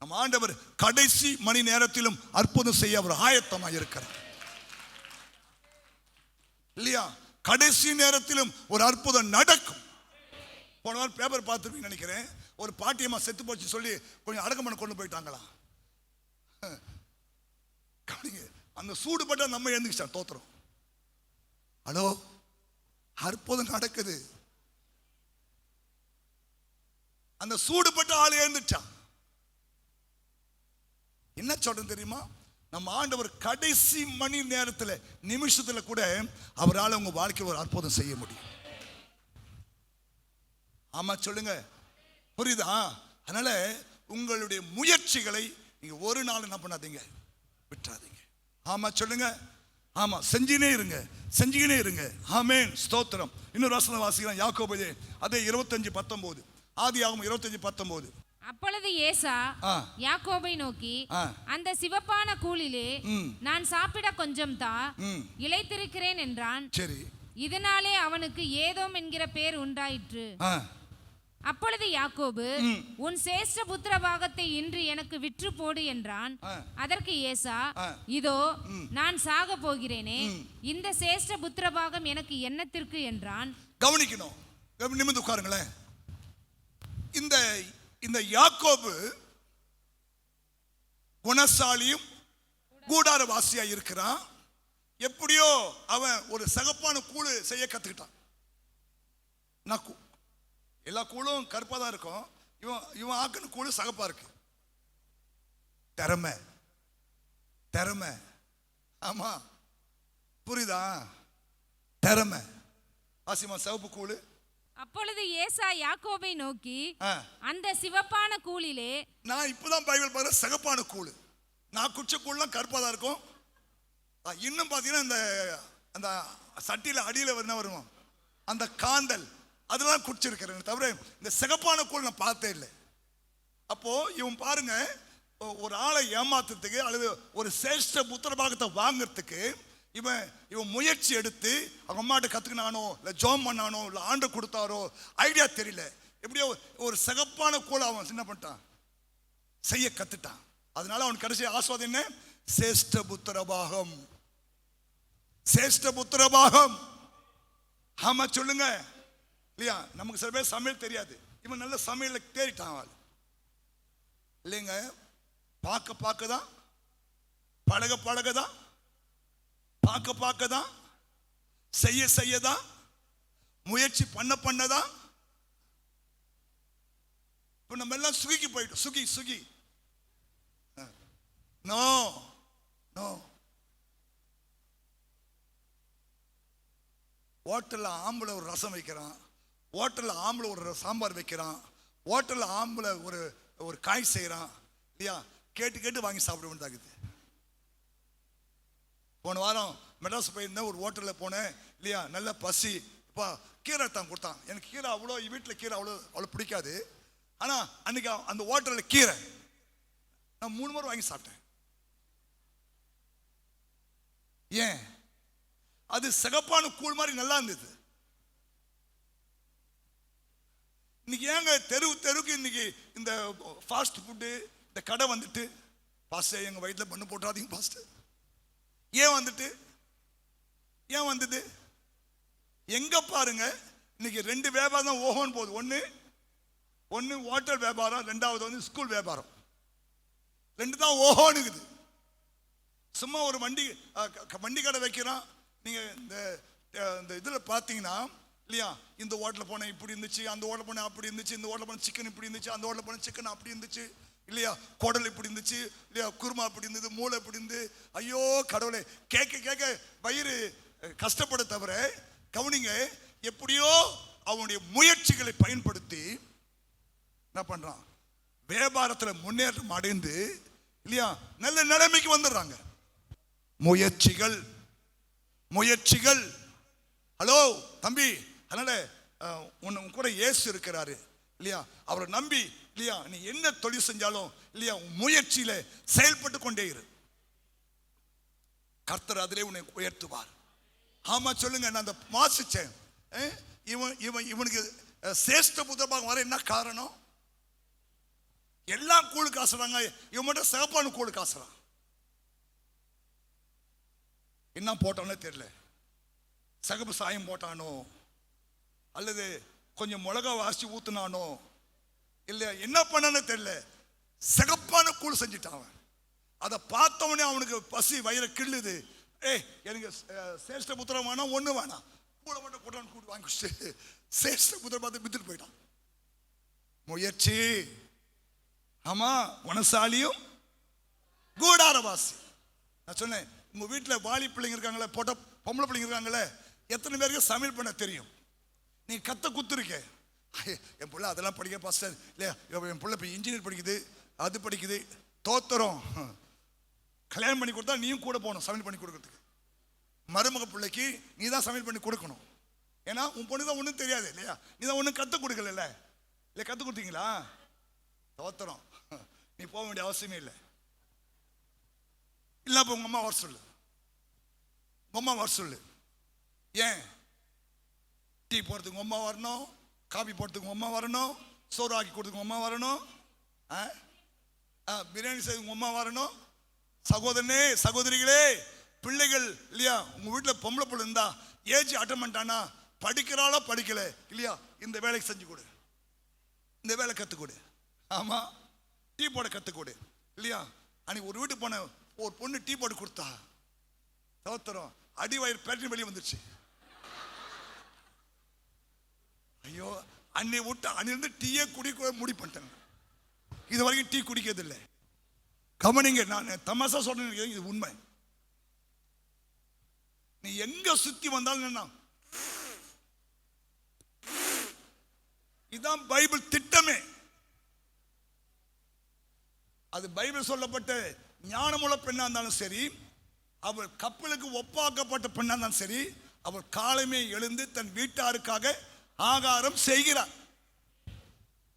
நம்ம ஆண்டவர் கடைசி மணி நேரத்திலும் அற்புதம் செய்ய அவர் ஆயத்தமாக இருக்கிறார் இல்லையா. கடைசி நேரத்திலும் ஒரு அற்புதம் நடக்கும். போன வாரம் பேப்பர் பார்த்துருப்பீங்க நினைக்கிறேன். ஒரு பாட்டியம்மா செத்து போச்சு சொல்லி கொஞ்சம் அடக்கம் பண்ண கொண்டு போயிட்டாங்களா. அந்த சூடுபட்ட நம்ம எழுந்துக்கிச்சா தோத்துறோம். ஹலோ, அற்புதம் நடக்குது. அந்த சூடுபட்ட ஆள் எழுந்துச்சா. என்ன சொல்றது தெரியுமா? நம்ம ஆண்டவர் கடைசி மணி நேரத்தில், நிமிஷத்துல கூட அவரால் உங்க வாழ்க்கையில் ஒரு அற்புதம் செய்ய முடியும். ஆமா சொல்லுங்க, புரியுதா? அதனால உங்களுடைய முயற்சிகளை நீங்க ஒரு நாள் என்ன பண்ணாதீங்க, விட்டுறாதீங்க. ஆமா சொல்லுங்க. ஆமா, செஞ்சுனே இருங்க. ஆமென், ஸ்தோத்திரம். இன்னொரு வசனம் வாசிக்கலாம். யாக்கோபு அதே 25:19. ஆதியாகமம் 25:19. அப்பொழுது ஏசா ஆ. யாக்கோபை நோக்கி, ஆ. அந்த சிவப்பான கூழிலே நான் சாப்பிட கொஞ்சம் தா, ம். இளைத்திருக்கிறேன் என்றான். சரி. இதனாலே அவனுக்கு ஏதோம் என்கிற பேர் உண்டாயிற்று. ஆ. அப்பொழுது யாக்கோபு, உன் சேஷ்ட புத்திர பாகத்தை இன்று எனக்கு விற்று போடு என்றான். ஆ. அதற்கு ஏசா, ஆ. இதோ நான் சாக போகிறேனே, இந்த சேஷ்ட புத்திர பாகம் எனக்கு என்னத்திற்கு என்றான். கவனிக்கணும். நிமிர்ந்து உட்காருங்களேன். இந்த இந்த யாக்கோபு குணசாலியும் கூடாரவாசியா இருக்கிறான். எப்படியோ அவன் ஒரு சகப்பான கூழு செய்ய கத்துக்கிட்டான். எல்லா கூழும் கருப்பா தான் இருக்கும். இவன் ஆக்கின கூழு சகப்பா இருக்கு. திறமை திறமை. ஆமா, புரியுதா? திறமை. ஆசிமா சிவப்பு கூழு. அப்பொழுது ஏசா யாக்கோபை நோக்கி, ஆ. அந்த சிவப்பான கூழிலே, நான் இப்பதான் பைபிள் பாரு சகப்பான கூழு. நான் குடிச்ச கூழ்லாம் கருப்பா தான் இருக்கும். இன்னும் பாத்தீங்கன்னா இந்த அந்த சட்டியில அடியில என்ன வருமா அந்த காந்தல், அதெல்லாம் குடிச்சிருக்கிறேன் தவிர இந்த சிகப்பான கூழ் நான் பார்த்தே இல்லை. அப்போ இவன் பாருங்க, ஒரு ஆளை ஏமாத்துறதுக்கு அல்லது ஒரு சேஷ்ட புத்திர பாகத்தை வாங்குறதுக்கு இவன் முயற்சி எடுத்து அவங்க அம்மாட்ட கத்துக்கினானோ இல்லை ஜோம் பண்ணானோ இல்லை ஆண்டு கொடுத்தாரோ ஐடியா தெரியல. எப்படியோ ஒரு சிகப்பான கூழ் அவன் என்ன பண்ணிட்டான், செய்ய கத்துட்டான். அதனால அவன் கடைசி ஆஸ்வாதம் என்ன? சேஷ்ட புத்திர பாகம். சேஷ்ட புத்திர பாகம். ஆமா சொல்லுங்க இல்லையா? நமக்கு சில பேர் சமையல் தெரியாது. இவன் நல்ல சமையல தேறிட்டான் இல்லைங்க. பார்க்க பார்க்க தான், பழக பழக தான், பார்க்க பார்க்க தான், செய்ய செய்ய தான், முயற்சி பண்ண பண்ணதான். இப்ப நம்ம எல்லாம் சுகிக்கு போயிட்டோம். சுகி சுகி. No no. ஹோட்டல்ல ஆம்பளை ஒரு ரசம் வைக்கிறான், ஹோட்டல்ல ஆம்பளை ஒரு சாம்பார் வைக்கிறான், ஹோட்டல்ல ஆம்பளை ஒரு ஒரு காய் செய்யறான் இல்லையா? கேட்டு கேட்டு வாங்கி சாப்பிட வேண்டியதாகுது. போன வாரம் மெட்ராஸ் போயிருந்தேன், ஒரு ஹோட்டலில் போனேன் இல்லையா, நல்ல பசி. இப்போ கீரை தான் கொடுத்தான். எனக்கு கீரை அவ்வளோ, வீட்டில் கீரை அவ்வளோ பிடிக்காது. ஆனால் அன்னைக்கு அந்த ஹோட்டலில் கீரை நான் 3 முறை வாங்கி சாப்பிட்டேன். ஏன்? அது சிகப்பான கூழ் மாதிரி நல்லா இருந்தது. இன்னைக்கு ஏங்க தெருவுக்கு இன்னைக்கு இந்த ஃபாஸ்ட் ஃபுட்டு இந்த கடை வந்துட்டு, பாஸ்டர் எங்கள் வயிற்றில் பண்ணு போட்டுறாதீங்க பாஸ்டர். ஏன் வந்தது? எங்க பாருங்க, இன்னைக்கு 2 வியாபாரம் தான் ஓஹோன்னு போகுது. ஒன்று ஹோட்டல் வியாபாரம், 2வது வந்து ஸ்கூல் வியாபாரம். 2 தான் ஓஹோனுக்குது. சும்மா ஒரு வண்டி கடை வைக்கிறான். நீங்க இந்த இதுல பாத்தீங்கன்னா இல்லையா, இந்த ஹோட்டலில் போனேன் இப்படி இருந்துச்சு, அந்த ஹோட்டல் போனேன் அப்படி இருந்துச்சு, இந்த ஹோட்டல் போன சிக்கன் இப்படி இருந்துச்சு, அந்த ஹோட்டல் போன சிக்கன் அப்படி இருந்துச்சு இல்லையா, குடல் இப்படி இருந்துச்சு இல்லையா, குருமா இப்படி இருந்தது, மூளை இப்படி இருந்து. ஐயோ கடவுளே, கேட்க வயிறு கஷ்டப்பட தவிர கவனிங்க, எப்படியோ அவனுடைய முயற்சிகளை பயன்படுத்தி என்ன பண்றான், வியாபாரத்தில் முன்னேற்றம் அடைந்து இல்லையா நல்ல நிலைமைக்கு வந்துடுறாங்க. முயற்சிகள். ஹலோ தம்பி, அதனால உன் கூட இயேசு இருக்கிறாரு இல்லையா, அவரை நம்பி இல்லையா, நீ என்ன தொழில் செஞ்சாலும் இல்லையா முயற்சியில செயல்பட்டு கொண்டே இரு. கர்த்தர் அதிலே உன்னை உயர்த்துவார். ஆமா சொல்லுங்க. நான் அந்த வாசிச்சேன். இவனுக்கு சேஷ்ட புத்திரபாகம் வர என்ன காரணம்? எல்லாம் கூழு காசுறாங்க, இவன் மட்டும் சிகப்பான கூழு காசுறான். என்ன போட்டானோ தெரியல. சகப்பு சாயம் போட்டானோ அல்லது கொஞ்சம் மிளகா வாசி ஊத்துனானோ இல்ல என்ன பண்ணானோ தெரியல, சிகப்பான கூழ் செஞ்சுட்டான். அதை பார்த்தவனே அவனுக்கு பசி வயிறை கிள்ளுது. எனக்கு சேஷ்ட புத்திரம் வேணாம், ஒண்ணு வேணாம், கூட மட்டும் கூட்டான் கூட்டு வாங்கிட்டு சேஷ்ட புத்திரம் பார்த்து வித்துட்டு போயிட்டான். முயற்சி. ஆமா, குணசாலியும் கூடாரவாசி. நான் சொன்னேன், உங்க வீட்டில் வாலி பிள்ளைங்க இருக்காங்களே, பொட்ட பொம்பளை பிள்ளைங்க இருக்காங்களே, எத்தனை பேருக்கு சமையல் பண்ண தெரியும்? நீ கத்த குத்துருக்க. என் பிள்ளை அதெல்லாம் படிக்க பாஸ்டர் இல்லையா, என் பிள்ளை இப்போ இன்ஜினியர் படிக்குது, அது படிக்குது, தோத்துறோம். கல்யாணம் பண்ணி கொடுத்தா நீயும் கூட போகணும் சமையல் பண்ணி கொடுக்கறதுக்கு. மருமக பிள்ளைக்கு நீ தான் சமையல் பண்ணி கொடுக்கணும். ஏன்னா உன் பொண்ணு தான் ஒன்றும் தெரியாது இல்லையா, நீ தான் ஒன்றும் கற்றுக் கொடுக்கல. இல்லை கற்றுக் கொடுத்தீங்களா? தோத்திரம். நீ போக வேண்டிய அவசியமே இல்லை. இல்லை அப்போ உங்க அம்மா வர சொல்லு, உங்க அம்மா வர சொல்லு. ஏன்? டீ போடுறதுக்கு உங்க அம்மா வரணும், காபி போடுறதுக்கு உங்க அம்மா வரணும், சோறு ஆக்கி கொடுத்துக்கு உங்க அம்மா வரணும், பிரியாணி செய்து உங்க அம்மா வரணும். சகோதரனே சகோதரிகளே, பிள்ளைகள் இல்லையா, உங்க வீட்டில் பொம்பளை பிள்ளை இருந்தா ஏஜ் அட்டன் பண்ணிட்டானா, படிக்கிறாளோ படிக்கல இல்லையா, இந்த வேலைக்கு செஞ்சு கொடு, இந்த வேலை கற்றுக் கொடு. ஆமா, டீ போட கற்றுக் கொடு இல்லையா. அன்னைக்கு ஒரு வீட்டுக்கு போன ஒரு பொண்ணு டீ போட்டு கொடுத்தா, தோத்திரம், அடி வயிறு பேட்டரி வெளியே வந்துருச்சு. ஐயோ, அன்னை விட்டு அன்னிலிருந்து டீயே குடிக்க முடிவு பண்ணிட்டேன். இது வரைக்கும் டீ குடிக்கிறது இல்லை. கவனிங்க, நான் தமாசா சொல்றேன், இது உண்மை. நீ எங்க சுத்தி வந்தாலும் என்ன, இதுதான் பைபிள் திட்டமே. அது பைபிள் சொல்லப்பட்ட ஞானமுள்ள பெண்ணா இருந்தாலும் சரி, அவள் கப்பலுக்கு ஒப்பாக்கப்பட்ட பெண்ணா இருந்தாலும் சரி, அவள் காலமே எழுந்து தன் வீட்டாருக்காக ஆகாரம் செய்கிறார்.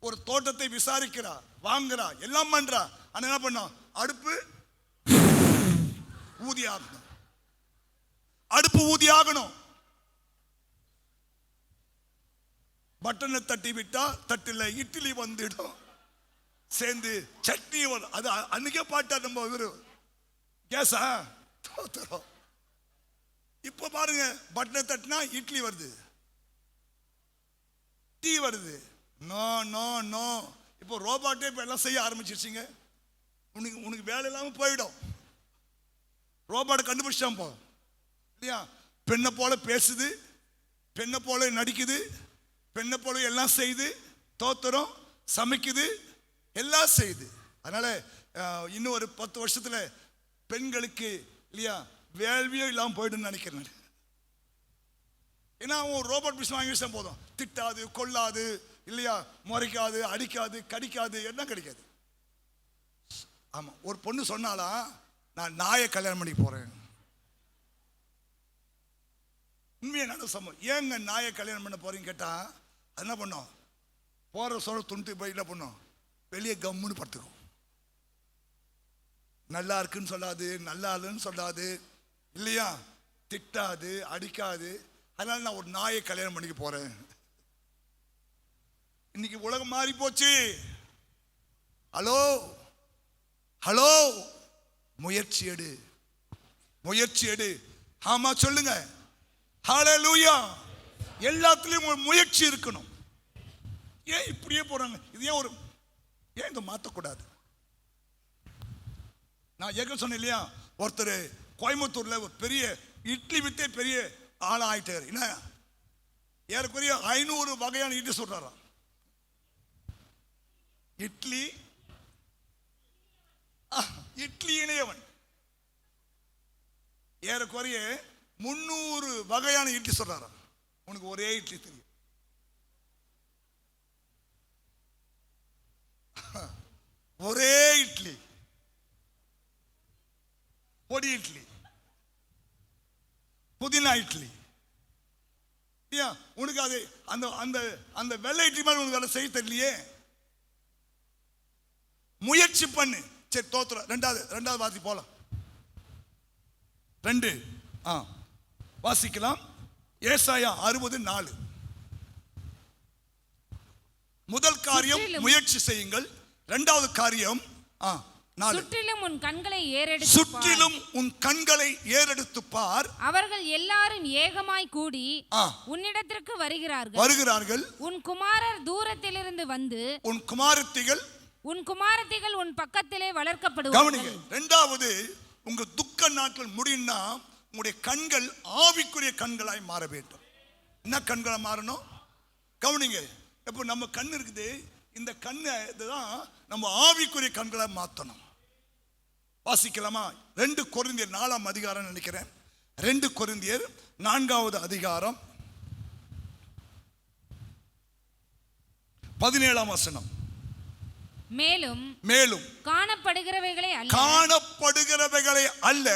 ஒரு தோட்டத்தை விசாரிக்கிறா, வாங்குறா, எல்லாம் பண்றா. ஆனா என்ன பண்ணா, அடுப்பு ஊதி ஆகணும், அடுப்பு ஊதி ஆகணும். பட்டனை தட்டி விட்டா தட்டில் இட்லி வந்துடும், சேர்ந்து சட்னி வரும். அது அன்னைக்கே பாட்டா நம்ம இவரு கேஸா தோத்துறோம். இப்ப பாருங்க, பட்டனை தட்டினா இட்லி வருது, டீ வருது. நோ நோ நோ, இப்போ ரோபாட்டே இப்போ எல்லாம் செய்ய ஆரம்பிச்சிருச்சிங்க. உனக்கு வேலை இல்லாமல் போயிடும். ரோபாட் கண்டுபிடிச்சான் போ இல்லையா. பெண்ணை போல பேசுது, பெண்ணை போல நடிக்குது, பெண்ணை போல எல்லாம் செய்து, தோத்திரம், சமைக்குது, எல்லாம் செய்யுது. அதனால இன்னும் ஒரு 10 வருஷத்துல பெண்களுக்கு இல்லையா வேள்வியே இல்லாமல் போயிடுன்னு நினைக்கிறேன். ஏன்னா அவன் ரோபோட் மிஷின் வாங்கி வச்சா போதும், திட்டாது, கொல்லாது இல்லையா, முறைக்காது, அடிக்காது, கடிக்காது, என்ன கிடைக்காது. ஆமா, ஒரு பொண்ணு சொன்னாலா, நான் நாயை கல்யாணம் பண்ணி போறேன். உண்மையை நல்ல சம்பவம். ஏங்க நாயை கல்யாணம் பண்ண போறீங்க கேட்டா, அது என்ன பண்ணோம், போற சொல்ல துண்டு போய் என்ன பண்ணோம், வெளியே கம்முன்னு படுத்துக்கும். நல்லா இருக்குன்னு சொல்லாது, நல்லா இல்லைன்னு சொல்லாது இல்லையா, திட்டாது, அடிக்காது. அதனால நான் ஒரு நாயை கல்யாணம் பண்ணிக்க போறேன். இன்னைக்கு உலகம் மாறி போச்சு. ஹலோ ஹலோ, முயற்சி எடு, முயற்சி எடு. ஆமா சொல்லுங்க, ஹல்லேலூயா. எல்லாத்துலயும் முயற்சி இருக்கணும். ஏன் இப்படியே போறாங்க, இது ஏன் இதை மாற்றக்கூடாது? நான் ஏற்கனவே சொன்னேன் இல்லையா, ஒருத்தர் கோயம்புத்தூர்ல ஒரு பெரிய இட்லி வித்தே பெரிய ஆளா ஆயிட்டாரு. என்ன, ஏறக்குறைய 500 வகையான இட்லி சொல்றாராம். இட்லி இட்லி இணையவன் ஏறக்குறைய 300 வகையான இட்லி சொல்றாராம். உனக்கு ஒரே இட்லி தெரியும். ஒரே இட்லி, பொடி இட்லி, புதினா இட்லி. உனக்கு அது அந்த அந்த அந்த வெள்ளை இட்லி மாதிரி உனக்கு வேலை செய்ய தெரியலையே. முயற்சி பண்ணு. சரி, தோத்துற. ரெண்டாவது வாசி போலாம். 2 வாசிக்கலாம். ஏசாயா 60:4. முதல் காரியம் முயற்சி செய்யுங்கள். இரண்டாவது காரியம் 4. சுற்றிலும் உன் கண்களை ஏறெடுத்து சுற்றிலும் உன் கண்களை ஏறெடுத்து பார். அவர்கள் எல்லாரும் ஏகமாய் கூடி உன்னிடத்திற்கு வருகிறார்கள். உன் குமாரர் தூரத்திலிருந்து வந்து உன் குமாரத்திகள் உன் பக்கத்திலே வளர்க்கப்படுவார்கள். இரண்டாவது, உங்க துக்க நாட்கள் முடியும்னா உங்களுடைய கண்கள் ஆவிக்குரிய கண்களாய் மாற வேண்டும். என்ன கண்களை மாறணும்? கவனிங்க. இப்போ நம்ம கண் இருக்குது, இந்த கண்ணை தான் நம்ம ஆவிக்குரிய கண்களை மாற்றணும். வாசிக்கலாமா? 2 கொரிந்தியர் 4ஆம் அதிகாரம் நினைக்கிறேன். 2 கொரிந்தியர் 4வது அதிகாரம் 17ஆம் வசனம். மேலும் மேலும் காணப்படுகிறவைகளை அல்ல, காணப்படுகிறவைகளை அல்ல,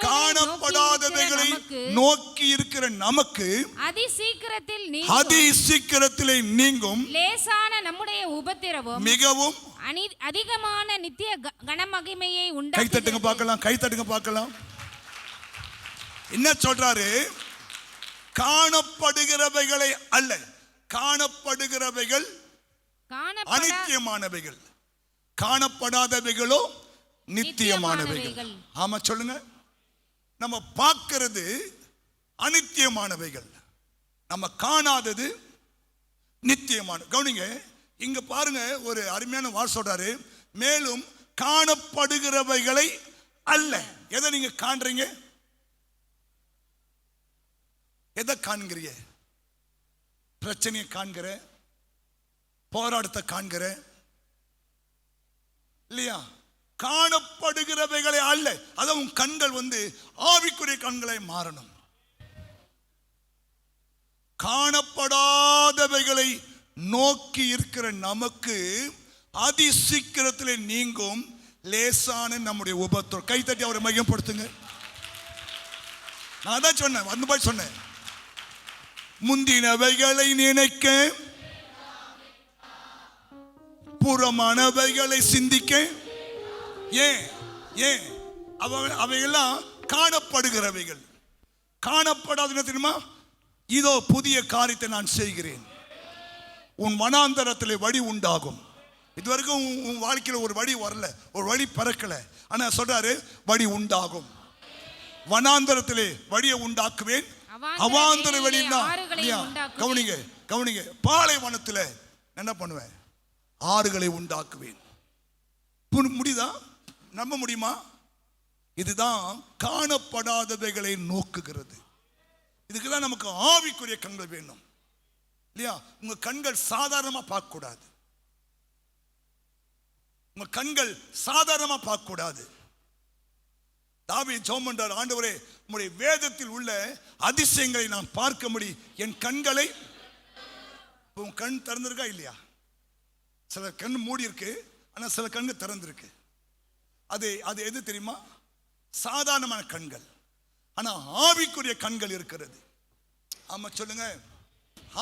காணப்படாதவைகளை நோக்கி இருக்கிற நமக்கு அதிசீக்கிரத்திலே நீங்கும் லேசான நம்முடைய உபத்திரவம் மிகவும் அதிகமான நித்திய கனமகிமையை உண்டாக்குகிறது. கைத்தட்டுங்க பார்க்கலாம், கைத்தட்டுங்க பார்க்கலாம். என்ன சொல்றாரு? காணப்படுகிறவைகளை அல்ல, காணப்படுகிறவைகள் அனித்தியமானவைகள், காணப்படாதவைகளோ நித்தியமானவைகள். ஆமா சொல்லுங்க. நம்ம பார்க்கிறது அனித்தியமானவைகள், நம்ம காணாதது நித்தியமான. கவனிங்க, இங்க பாருங்க, ஒரு அருமையான வார்த்தை சொல்றாரு. மேலும் காணப்படுகிறவைகளை அல்ல. எதை நீங்க காண்றீங்க? எதை காண்கிறீங்க? பிரச்சனையை காண்கிற, போராட்டத்தை காண்கிற இல்லையா? காணப்படுகிறவைகளை அல்ல. அதான் உன் கண்கள் ஆவிக்குரிய கண்களை மாறணும். காணப்படாதவைகளை நோக்கி இருக்கிற நமக்கு அதிசீக்கிரத்திலே நீங்கும் லேசான நம்முடைய உபத்திரம். கைத்தட்டி அவரை மையப்படுத்துங்க. நான் தான் சொன்னேன், வந்து போய் சொன்னேன், முந்தினவைகளை நினைக்க, புறமானவைகளை சிந்திக்க. ஏன் ஏன் அவையெல்லாம் காணப்படுகிறவைகள். காணப்படாத தெரியுமா? இதோ புதிய காரியத்தை நான் செய்கிறேன், உன் வனாந்தரத்திலே வழி உண்டாகும். இதுவரைக்கும் உன் வாழ்க்கையில் ஒரு வழி வரல, ஒரு வழி பிறக்கல. ஆனா சொல்றாரு, வழி உண்டாகும். வனாந்தரத்திலே வழியை உண்டாக்குவேன். அவாந்தர வழின்னா கவனிங்க, கவனிங்க. பாலைவனத்தில் என்ன பண்ணுவேன்? ஆறுகளை உண்டாக்குவேன். முடியுதா? நம்ப முடியுமா? இதுதான் காணப்படாதவைகளை நோக்குகிறது. இதுக்குதான் நமக்கு ஆவிக்குரிய கண்கள் வேணும் இல்லையா? உங்க கண்கள் சாதாரணமா பார்க்க கூடாது. உங்க கண்கள் சாதாரணமா பார்க்க கூடாது. தாவீது ஜெபம் பண்றார், ஆண்டவரே உம்முடைய வேதத்தில் உள்ள அதிசயங்களை நான் பார்க்கும்படி என் கண்களை. உன் கண் திறந்திருக்கா இல்லையா? சில கண் மூடி இருக்கு, ஆனா சில கண்ணு திறந்திருக்கு. அது அது எது தெரியுமா? சாதாரணமான கண்கள். ஆனா ஆவிக்குரிய கண்கள் இருக்கிறது. ஆமா சொல்லுங்க,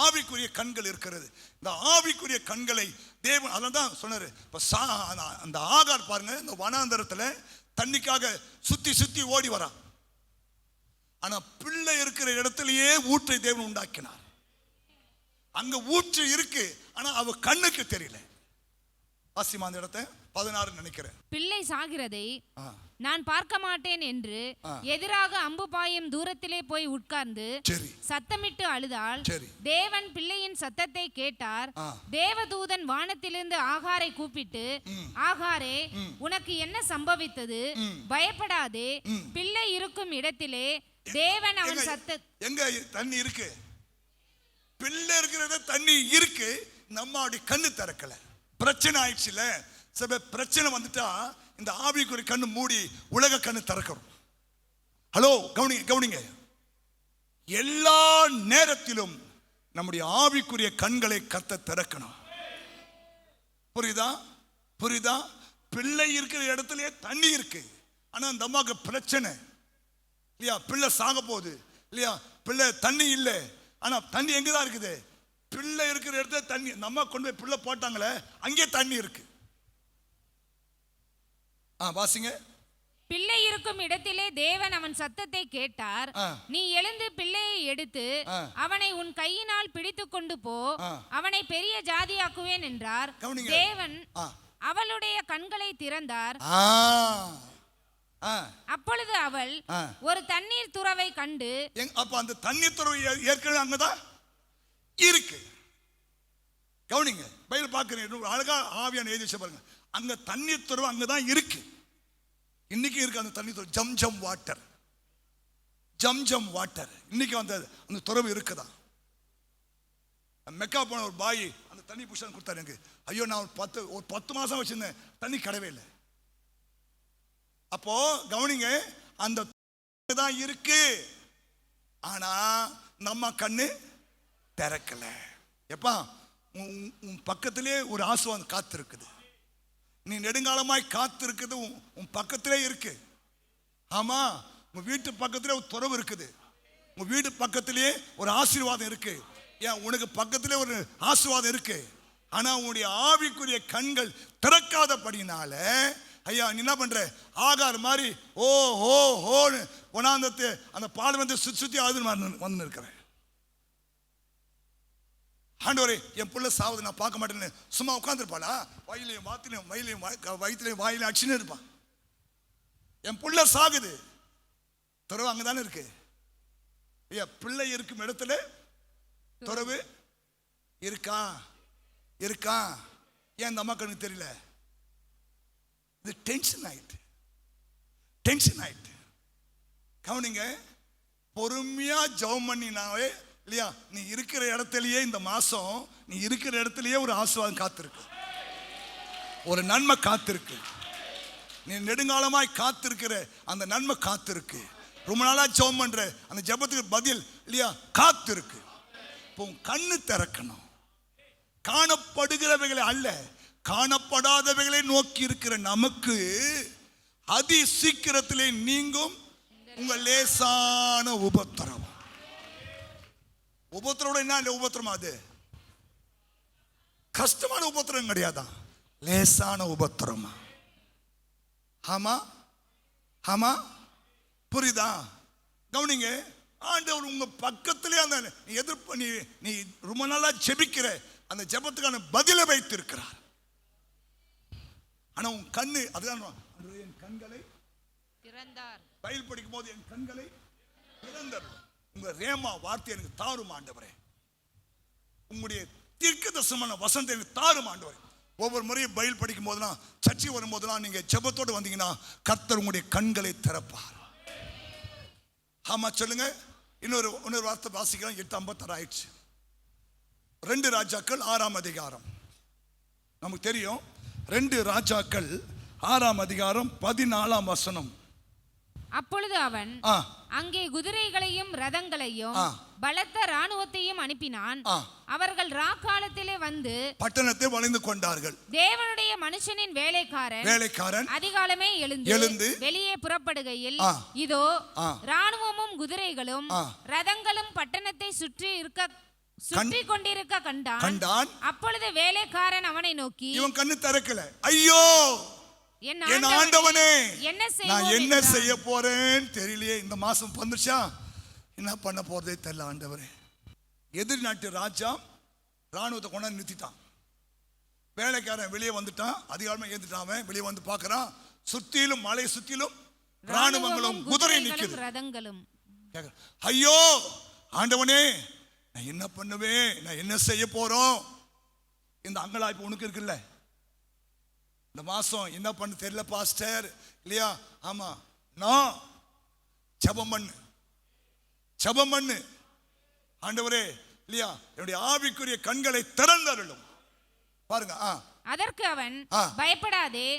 ஆவிக்குரிய கண்கள் இருக்கிறது. இந்த ஆவிக்குரிய கண்களை தேவன் அதான் சொன்னாரு. அந்த ஆகார் பாருங்க, இந்த வனாந்தரத்துல தண்ணிக்காக சுத்தி சுத்தி ஓடி வரா. ஆனா பிள்ளை இருக்கிற இடத்திலேயே ஊற்றை தேவன் உண்டாக்கினார். அங்க ஊற்று இருக்கு, ஆனா அவ கண்ணுக்கு தெரியல. வாசிமா அந்த இடத்தை 16 நினைக்கிறேன். பிள்ளை சாகிறதை நான் பார்க்க மாட்டேன் என்று எதிராக அம்பு பாயும் தூரத்திலே போய் உட்கார்ந்து சத்தமிட்டு அழுதாள். தேவன் பிள்ளையின் சத்தத்தை கேட்டார். தேவதூதன் வானத்திலிருந்து ஆகாரை கூப்பிட்டு, ஆகாரே உனக்கு என்ன சம்பவித்தது? பயப்படாதே, பிள்ளை இருக்கும் இடத்திலே தேவன் அவன் எங்க தண்ணி இருக்கு, பிள்ளை இருக்கிறத தண்ணி இருக்கு, நம்மளுடைய கண்ணு திறக்கல. பிரச்சனை ஆயிடுச்சுல. சில பிரச்சனை வந்துட்டா இந்த ஆவிக்குரிய கண்ணு மூடி உலக கண்ணு திறக்கிறோம். ஹலோ கவனிங்க, கவனிங்க. எல்லா நேரத்திலும் நம்முடைய ஆவிக்குரிய கண்களை கத்த திறக்கணும். புரியுதா? புரியுதா? பிள்ளை இருக்கிற இடத்துல தண்ணி இருக்கு, ஆனா அந்த அம்மாவுக்கு பிரச்சனை இல்லையா? பிள்ளை சாக போகுது இல்லையா? பிள்ளை தண்ணி இல்லை, ஆனா தண்ணி எங்கதான் இருக்குது? பிள்ளை இருக்கிற இடத்துல தண்ணி. நம்ம கொண்டு போய் பிள்ளை போட்டாங்களே, அங்கே தண்ணி இருக்கு. வாசிங்க. பிள்ளை இருக்கும் இடத்திலே தேவன் அவன் சத்தத்தை கேட்டார். நீ எழுந்து பிள்ளையை எடுத்து அவனை உன் கையினால் பிடித்து கொண்டு போ, அவனை பெரிய ஜாதியாக்குவேன் என்றார். தேவன் அவளுடைய கண்களை திறந்தார். அப்பொழுது அவள் ஒரு தண்ணீர் துறவை கண்டு. அப்ப அந்த தண்ணீர் துறவை ஏற்கனவே அங்கதான் இருக்கு. கவனிங்க, பைபிள் பார்க்கிறேன், அழகா ஆவியான எழுதி பாருங்க. அங்க தண்ணீர் துறவு அங்கதான் இருக்கு, இன்னைக்கு இருக்கு அந்த தண்ணீர் துறவு. ஜம்ஜம் வாட்டர், ஜம்ஜம் வாட்டர் இன்னைக்கு அந்த துறவு இருக்குதா? மெக்கா போன ஒரு பாய் அந்த தண்ணி புஷன் கொடுத்தாரு எனக்கு. ஐயோ, நான் ஒரு 10 மாசம் வச்சிருந்தேன், தண்ணி கடவே இல்லை. அப்போ கவனிங்க, அந்த தான் இருக்கு, ஆனா நம்ம கண்ணு திறக்கல. எப்பா உன் பக்கத்திலே ஒரு ஆசீர்வாதம் காத்திருக்குது. நீ நெடுங்காலமாய் காத்திருக்குது உன் பக்கத்திலே இருக்கு. ஆமா, உங்க வீட்டு பக்கத்திலே ஒரு துறவு இருக்குது. உங்க வீடு பக்கத்திலே ஒரு ஆசீர்வாதம் இருக்கு. ஏன் உனக்கு பக்கத்திலே ஒரு ஆசீர்வாதம் இருக்கு. ஆனா உன்னுடைய ஆவிக்குரிய கண்கள் திறக்காதபடினால ஐயா நீ என்ன பண்ற, ஆகார் மாதிரி ஓ ஹோ ஹோன்னு ஒன்னாந்தத்து அந்த பால் சுத்தி வந்து இருக்கிறேன். ஆண்டவரே என் பிள்ளை சாவுது நான் பார்க்க மாட்டேன்னு சும்மா உட்காந்துருப்பாளா? வயலையும் வாத்திலையும் வயலையும் வயிற்றுலையும் வாயிலையும் அடிச்சுன்னு இருப்பான். என் பிள்ளை சாகுது, துறவு அங்கதானே இருக்கு. ஐயா பிள்ளை இருக்கும் இடத்துல துறவு இருக்கா இருக்கா? ஏன் இந்த அம்மாக்கு தெரியல? இது டென்ஷன் ஆயிட்டு. கவனிங்க, பொறுமையா ஜெபம் பண்ணினாவே இல்லையா, நீ இருக்கிற இடத்துலயே இந்த மாசம் நீ இருக்கிற இடத்துலயே ஒரு ஆசீர்வாதம் காத்திருக்கு, ஒரு நன்மை காத்திருக்கு. நீ நெடுங்காலமாய் காத்திருக்கிற அந்த நன்மை காத்திருக்கு. ரொம்ப நாளா ஜெபம் பண்ற அந்த ஜெபத்துக்கு பதில் இல்லையா காத்திருக்கு. இப்போ கண்ணு திறக்கணும். காணப்படுகிறவைகளை அல்ல, காணப்படாதவைகளை நோக்கி இருக்கிற நமக்கு அதி சீக்கிரத்திலே நீங்கும் உங்கள் லேசான உபத்திரவம். உபத்திரம் என்ன உபத்திரமா? அது கஷ்டமான உபத்திரம் கிடையாதான், லேசான உபத்திரமா. ஆமா ஆமா, புரியுதா? கவனிங்க, ஆண்டவர் உங்க பக்கத்திலே அந்த எதிர்ப்பு நீ ரொம்ப நாளா ஜெபிக்கிற அந்த ஜெபத்துக்கான பதிலை வைத்திருக்கிறார். ஆனா உன் கண்ணு அதுதான், என் கண்களை திறந்தார். பைபிள் படிக்கும் போது என் கண்களை திறந்தார். உங்க ரேமா வார்த்தை எனக்கு தாரும் ஆண்டவரே, உங்களுடைய தீர்க்கதரிசனமான வசனத்தை எனக்கு தாரும் ஆண்டவரே. ஒவ்வொரு முறையும் பைபிள் படிக்கும் போதெல்லாம் சர்ச்சை வரும்போதெல்லாம் நீங்க ஜெபத்தோடு வந்தீங்கன்னா கர்த்தர் உங்களுடைய கண்களை திறப்பார். ஆமா சொல்லுங்க. இன்னொரு வார்த்தை வாசிக்கலாம். 8:56 ஆயிடுச்சு. 2 ராஜாக்கள் 6ஆம் அதிகாரம். நமக்கு தெரியும் 2 ராஜாக்கள் 6ஆம் அதிகாரம் 14ஆம் வசனம். அப்பொழுது அவன் அங்கே குதிரைகளையும் ரதங்களையும் பலத்த ராணுவத்தையும் அனுப்பினான். அவர்கள் ராக்காலத்திலே வந்து பட்டணத்தை வளைந்து கொண்டார்கள். தேவனுடைய மனுஷனின் வேலைக்காரன் அதிகாலமே எழுந்து வெளியே புறப்படுகையில் இதோ ராணுவமும் குதிரைகளும் ரதங்களும் பட்டணத்தை சுற்றி கொண்டிருக்க கண்டான். அப்பொழுது வேலைக்காரன் அவனை நோக்கி, இவன் கண்ணு திறக்கல, ஐயோ என் ஆண்டவனே நான் என்ன செய்ய போறேன்னு தெரியலையே, இந்த மாசம் வந்துச்சா என்ன பண்ண போறதே தெரியல ஆண்டவரே. எதிர் நாட்டு ராஜா ராணுவத்தை கொண்டாந்து நிறுத்திட்டான். வேலைக்காரன் வெளியே வந்துட்டான், அதிகாரமா ஏந்துட்டான். வெளியே வந்து பார்க்கறான், சுத்திலும் மலை சுத்திலும் ராணுவங்களும் குதிரை நிக்குது, ரதங்களும். ஐயோ ஆண்டவனே நான் என்ன பண்ணுவேன், நான் என்ன செய்ய போறோம்? இந்த அங்கலாய்ப்பு உனக்கு இருக்குல்ல, இந்த மாசம் என்ன பண்ண தெரியல பாஸ்டர் இல்லையா? ஆமா, நான் ஜெபம் பண்ணு ஆண்டவரே இல்லையா, என்னுடைய ஆவிக்குரிய கண்களை திறந்தருளும். பாருங்க. அதற்கு அவன், பயப்படாதே,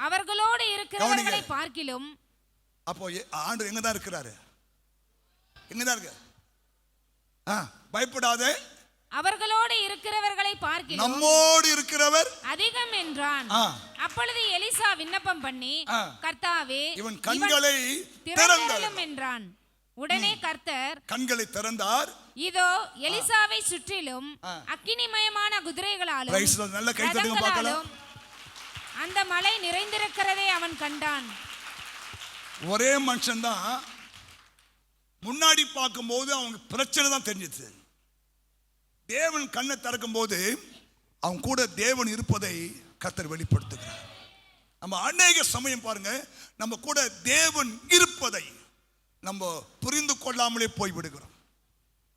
அவர்களோடு இருக்கிறவர்களை பார்க்கிலும். அப்போ ஆண்டவர் எங்கதான் இருக்கிறாரு? எங்கதான் இருக்கு? பயப்படாதே, அவர்களோடு இருக்கிறவர்களை பார்க்கிலும் நம்மோடு இருக்கிறவர் அதிகம் என்றான். அப்பொழுது எலிசா விண்ணப்பம் பண்ணி, கர்த்தாவே இவன் கண்களை திறந்தருளும் என்றான். உடனே கர்த்தர் கண்களை திறந்தார். இதோ எலிசாவை சுற்றிலும் அக்கினிமயமான குதிரைகளாலும் அந்த மலை நிறைந்திருக்கிறதை அவன் கண்டான். ஒரே மனுஷன் தான். முன்னாடி பார்க்கும் போது அவங்க பிரச்சனை தான் தெரிஞ்சிச்சு. தேவன் கண்ணை திறக்கும் போது அவன் கூட தேவன் இருப்பதை கர்த்தர் வெளிப்படுத்துகிறார். நம்ம அநேக சமயம் பாருங்க, நம்ம கூட தேவன் இருப்பதை நம்ம புரிந்து கொள்ளாமலே போய்விடுகிறோம்.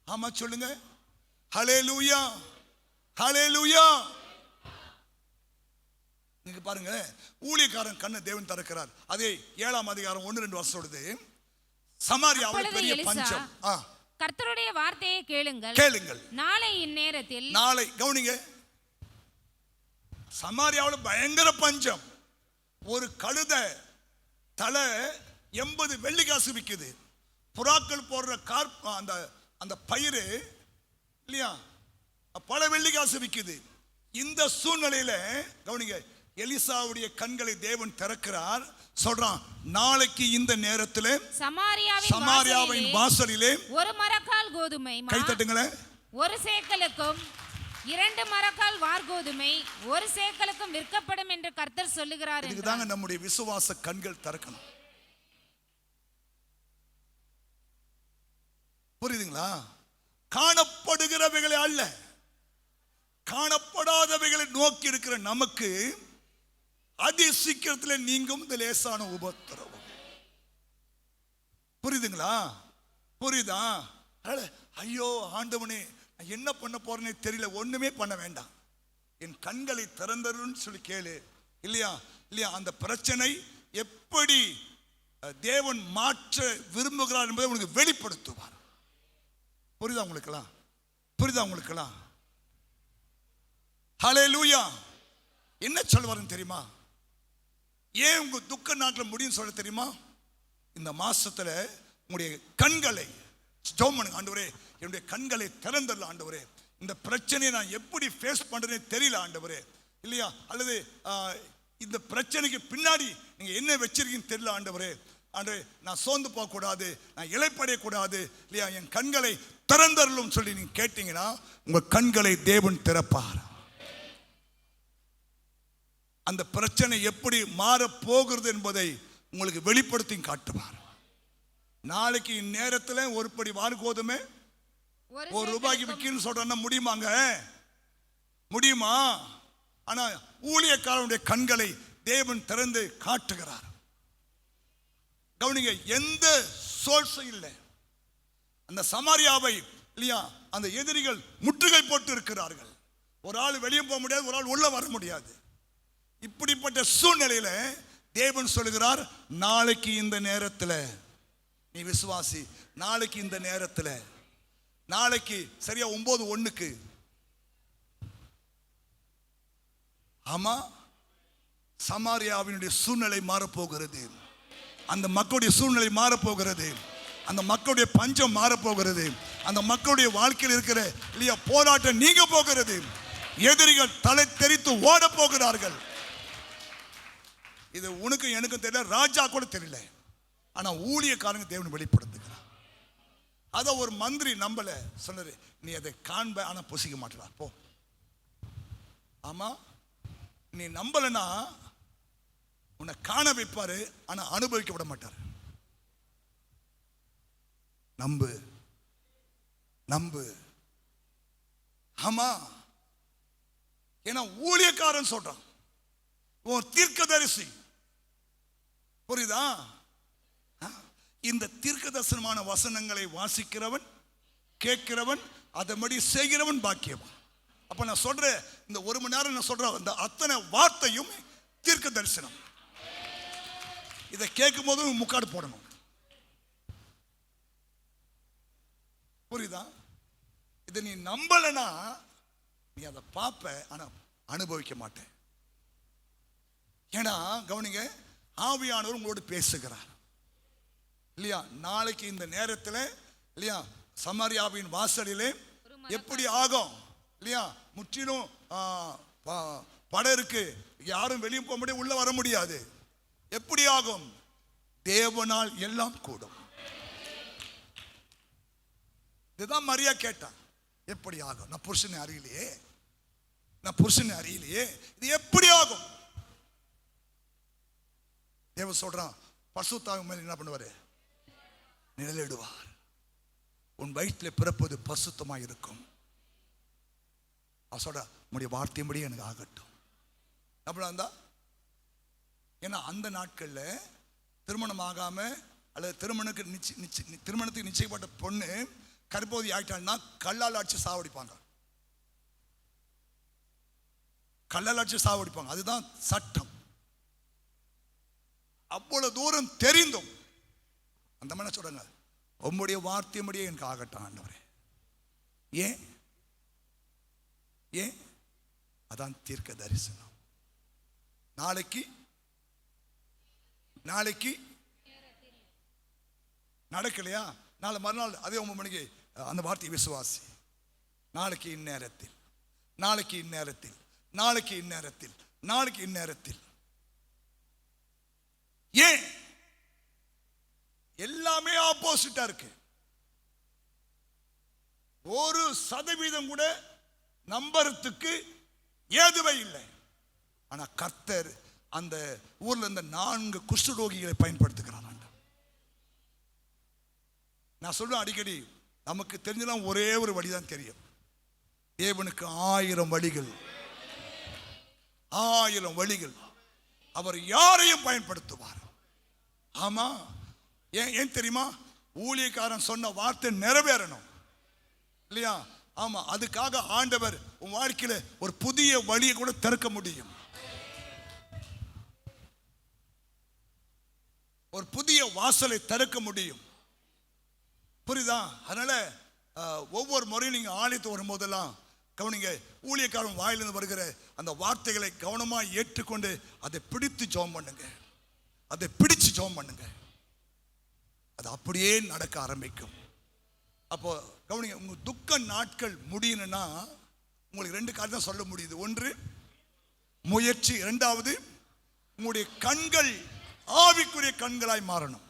ஆமா சொல்லுங்க. ஹல்லேலூயா, ஹல்லேலூயா. நீங்க பாருங்க, ஊழியக்காரன் கண்ணை தேவன் திறக்கிறார். அதே 7ஆம் அதிகாரம் 1-2 வருஷம் சொல்லுது. சமாரியாவில் பெரிய பஞ்சம். கர்த்தருடைய வார்த்தையை கேளுங்கள். நாளை இந்நேரத்தில், நாளை கவனிங்க, சமாரியாவில் பயங்கர பஞ்சம். ஒரு கழுத தலை 80 வெள்ளி காசு விற்குது. புறாக்கள் போடுற அந்த பயிறு இல்லையா, பல வெள்ளி காசு விற்குது. இந்த சூழ்நிலையில கவனிங்க, எலிசாவுடைய கண்களை தேவன் திறக்கிறார். சொல்றான், நாளைக்கு இந்த நேரத்தில் சமாரியாவின் வாசலிலே ஒரு மரக்கால் கோதுமை, கை தட்டுங்களேன், ஒரு சேக்கலுக்கும் 2 மரக்கால் வார்கோதுமை ஒரு சேக்கலுக்கும் விற்கப்படும் என்று கர்த்தர் சொல்லுகிறார். இதுதாங்க நம்முடைய விசுவாச கண்கள் திறக்கணும். புரியுதுங்களா? காணப்படுகிறவைகளை அல்ல, காணப்படாதவைகளை நோக்கி இருக்கிற நமக்கு அதி சீக்கிரத்தில் நீங்கும் இந்த லேசான உபத்திரவம். புரியுதுங்களா? புரியுதா? ஐயோ ஆண்டவனே, நான் என்ன பண்ண போறேன்னு தெரியல. ஒண்ணுமே பண்ண வேண்டாம், என் கண்களை திறந்தருன்னு சொல்லி கேளு. இல்லையா? இல்லையா? அந்த பிரச்சனை எப்படி தேவன் மாற்ற விரும்புகிறார் என்பதை உங்களுக்கு வெளிப்படுத்துவார். புரியுதா உங்களுக்கெல்லாம்? புரியுதா உங்களுக்கெல்லாம்? ஹல்லேலூயா. என்ன சொல்வாருன்னு தெரியுமா? ஏன் உங்க துக்க நாட்கள் முடியும் சொல்ல தெரியுமா? இந்த மாசத்துல உங்களுடைய கண்களை ஸ்டோம் பண்ணுங்க. ஆண்டவரே, என்னுடைய கண்களை திறந்துடல ஆண்டவரே, இந்த பிரச்சனையை நான் எப்படி ஃபேஸ் பண்றேன்னு தெரியல ஆண்டவரே. இல்லையா? அல்லது இந்த பிரச்சனைக்கு பின்னாடி நீங்க என்ன வச்சிருக்கீங்கன்னு தெரியல ஆண்டவரே. ஆண்டவரே, நான் சோர்ந்து போக கூடாது, நான் இளைப்படைய கூடாது, இல்லையா? என் கண்களை திறந்தருளும் சொல்லி நீங்க கேட்டீங்கன்னா உங்க கண்களை தேவன் திறப்பார். அந்த பிரச்சனை எப்படி மாற போகிறது என்பதை உங்களுக்கு வெளிப்படுத்தி காட்டுவார். நாளைக்கு இந்நேரத்தில் ஒரு படி வார்கோதுமை ₹1 விற்கணும்னு சொல்றேன்னா முடியுமாங்க? முடியுமா? ஆனா ஊழியக்காரனுடைய கண்களை தேவன் திறந்து காட்டுகிறார். கவனிங்க, எந்த சோர்ஸும் இல்லை. அந்த சமாரியாவை, இல்லையா, அந்த எதிரிகள் முற்றுகை போட்டு இருக்கிறார்கள். ஒரு ஆள் வெளியே போக முடியாது, ஒரு ஆள் உள்ள வர முடியாது. இப்படிப்பட்ட சூழ்நிலையில தேவன் சொல்லுகிறார், நாளைக்கு இந்த நேரத்தில் நீ விசுவாசி, நாளைக்கு இந்த நேரத்தில், நாளைக்கு சரியா 9:1 ஆமா, சமாரியாவினுடைய சூழ்நிலை மாறப்போகிறது. அந்த மக்களுடைய சூழ்நிலை மாறப்போகிறது. அந்த மக்களுடைய பஞ்சம் மாறப்போகிறது. அந்த மக்களுடைய வாழ்க்கையில் இருக்கிற, இல்லையா, போராட்டம் நீங்க போகிறது. எதிரிகள் தலை தெரித்து ஓட போகிறார்கள். இது உனக்கு எனக்கும் தெரியல, ராஜா கூட தெரியல. ஆனா ஊழியக்காரங்க தேவன் வெளிப்படுத்துகிறார். அத ஒரு மந்திரி நம்பல, சொன்னாரு, நீ அதை காண்ப ஆனா புசிக்க மாட்டா போ. ஆமா, நீ நம்பலனா உன்னை காண வைப்பாரு, ஆனா அனுபவிக்க விட மாட்டாரு. நம்பு, நம்பு. ஆமா, ஏன்னா ஊழியக்காரன் சொல்றான், உன் தீர்க்கதரிசி. புரியுதா? இந்த தீர்க்கதரிசனமான வசனங்களை வாசிக்கிறவன், கேட்கிறவன், அதன்படி செய்கிறவன் பாக்கியவன். அப்ப நான் சொல்றேன், இந்த 1 மணி நேரம் நான் சொல்றேன், இந்த அத்தனை வார்த்தையும் தீர்க்க தரிசனம். இதை கேட்கும் போது முக்காடு போடணும். புரியுதா? இதை நீ நம்பலனா நீ அதை பார்ப்ப, ஆனா அனுபவிக்க மாட்டேன். ஏன்னா கவனிங்க, ஆவியானவர் உங்களோடு பேசுகிறார். இல்லையா? நாளைக்கு இந்த நேரத்தில், இல்லையா, சமாரியாவின் வாசலிலே எப்படி ஆகும்? இல்லையா? முற்றிலும் படம் இருக்கு, யாரும் வெளியே போக முடியாது, உள்ள வர முடியாது. எப்படி ஆகும்? தேவனால் எல்லாம் கூடும். இதுதான் மரியா கேட்டான், எப்படி ஆகும்? நான் புருஷனை அறியலையே, நான் புருஷனை அறியலையே, இது எப்படி ஆகும்? தேவன் சொல்றான், பரிசுத்தாவின் மேல் என்ன பண்ணுவாரு? நிழலிடுவார். உன் வயிற்றில் பிறப்பது பரிசுத்தமாக இருக்கும். சொல்ற, உங்களுடைய வார்த்தையும்படி எனக்கு ஆகட்டும். அப்படின்னா இருந்தா, ஏன்னா அந்த நாட்களில் திருமணம் ஆகாம அல்லது திருமணத்துக்கு நிச்சயப்பட்ட பொண்ணு கர்ப்பவதி ஆயிட்டான்னா கல்லால் அடிச்சு சாவடிப்பாங்க. கல்லால் அடிச்சு சாவடிப்பாங்க. அதுதான் சட்டம். அவ்வளவு தூரம் தெரிந்தும் அந்த மாதிரி சொல்றாங்க, உம்முடைய வார்த்தையும்படியே எனக்கு ஆகட்டும் ஆண்டவரே. ஏன்? ஏன்? அதான் தீர்க்க தரிசனம். நாளைக்கு நடக்கலையா? நாளை மறுநாள் அதே 9 மணிக்கு அந்த வார்த்தையை விசுவாசி. நாளைக்கு இந்நேரத்தில், நாளைக்கு இந்நேரத்தில், நாளைக்கு இந்நேரத்தில், நாளைக்கு இந்நேரத்தில். ஏன் எல்லாமே ஆப்போசிட்டா இருக்கு? 1% கூட நம்புறதுக்கு ஏதுவே இல்லை. ஆனா கர்த்தர் அந்த ஊர்ல இருந்த 4 குஷ்டரோகிகளை பயன்படுத்துகிறார். நான் சொல்றேன் அடிக்கடி, நமக்கு தெரிஞ்சலாம் ஒரே ஒரு வழிதான் தெரியும். தேவனுக்கு 1000 வழிகள், 1000 வழிகள். அவர் யாரையும் பயன்படுத்துவார். ஆமா, ஏன் தெரியுமா? ஊழியக்காரன் சொன்ன வார்த்தை நிறைவேறணும் இல்லையா? ஆமா, அதுக்காக ஆண்டவர் உன் வாழ்க்கையில ஒரு புதிய வழியை கூட திறக்க முடியும். ஒரு புதிய வாசலை திறக்க முடியும். புரியுதா? அதனால ஒவ்வொரு முறையும் நீங்க ஆலயத்து வரும்போதெல்லாம் கவனிங்க, ஊழியக்காரன் வாயிலிருந்து வருகிற அந்த வார்த்தைகளை கவனமா ஏற்றுக்கொண்டு அதை பிடித்து ஜெபம் பண்ணுங்க. அதை பிடிச்சு ஜெபம் பண்ணுங்க. அது அப்படியே நடக்க ஆரம்பிக்கும். அப்போ கவனிங்க, உங்க துக்க நாட்கள் முடியணும்னா உங்களுக்கு 2 காரியம் தான் சொல்ல முடியுது. ஒன்று முயற்சி, 2வது உங்களுடைய கண்கள் ஆவிக்குரிய கண்களாய் மாறணும்.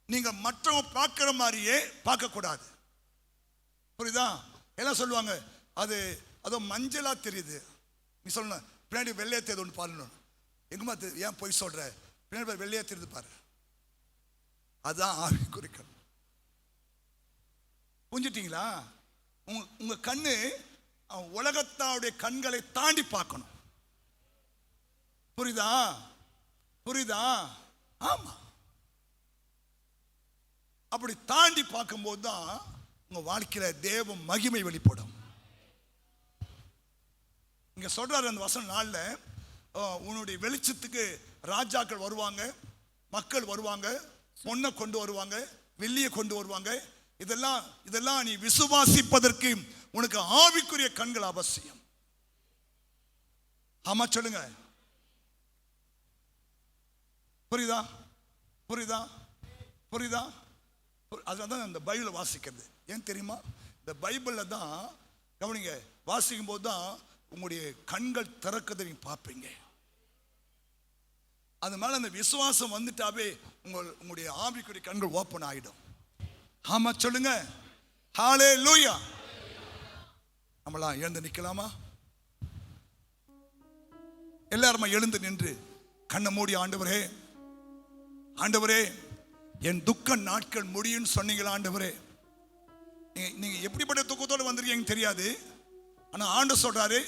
நீங்க மற்றவங்க பார்க்கிற மாதிரியே பார்க்க கூடாது. புரியுதா? எல்லாம் சொல்லுவாங்க அது மஞ்சளா தெரியுது. நீ சொல்லணும் பின்னாடி வெள்ளையா தெரியுது ஒன்று பாருங்க. எங்கம்மா ஏன் போய் சொல்ற? பின்னாடி வெள்ளையா தெரியுது பாரு. அதுதான் ஆவிக்குரிய கண். புரிஞ்சுட்டீங்களா? உங்க கண்ணு உலகத்தாவுடைய கண்களை தாண்டி பார்க்கணும். புரியுதா? புரியுதா? ஆமா, அப்படி தாண்டி பார்க்கும்போது தான் உங்க வாழ்க்கையில தேவ மகிமை வெளிப்படும். இங்க சொல்றாரு அந்த வசன நாள்ல, உன்னுடைய வெளிச்சத்துக்கு ராஜாக்கள் வருவாங்க, மக்கள் வருவாங்க, பொண்ணை கொண்டு வருவாங்க, வெள்ளியை கொண்டு வருவாங்க. இதெல்லாம் நீ விசுவாசிப்பதற்கு உனக்கு ஆவிக்குரிய கண்கள் அவசியம். ஆமா சொல்லுங்க. புரியுதா? புரியுதா? புரியுதா? அதுதான் அந்த பைபிளை வாசிக்கிறது. ஏன் தெரியுமா? இந்த பைபிளில் தான் கவனிங்க, வாசிக்கும் போது தான் உங்களுடைய கண்கள் திறக்கதை நீங்க பார்ப்பீங்க. அது மேல அந்த விசுவாசம் வந்துட்டாவே உங்களுடைய ஆவிக்குரிய கண்கள் ஓப்பன் ஆகிடும். ஆமா சொல்லுங்க. ஹல்லேலூயா. நம்மளாம் எழுந்து நிக்கலாமா? எல்லாருமா எழுந்து நின்று கண்ணை மூடி, ஆண்டவரே, ஆண்டவரே, என் துக்க நாட்கள் முடியும்னு சொன்னீங்களா? ஆண்டவரே, நீங்க எப்படிப்பட்ட துக்கத்தோடு வந்திருக்கீங்க தெரியாது. ஆனா ஆண்டவர் சொல்றாரு,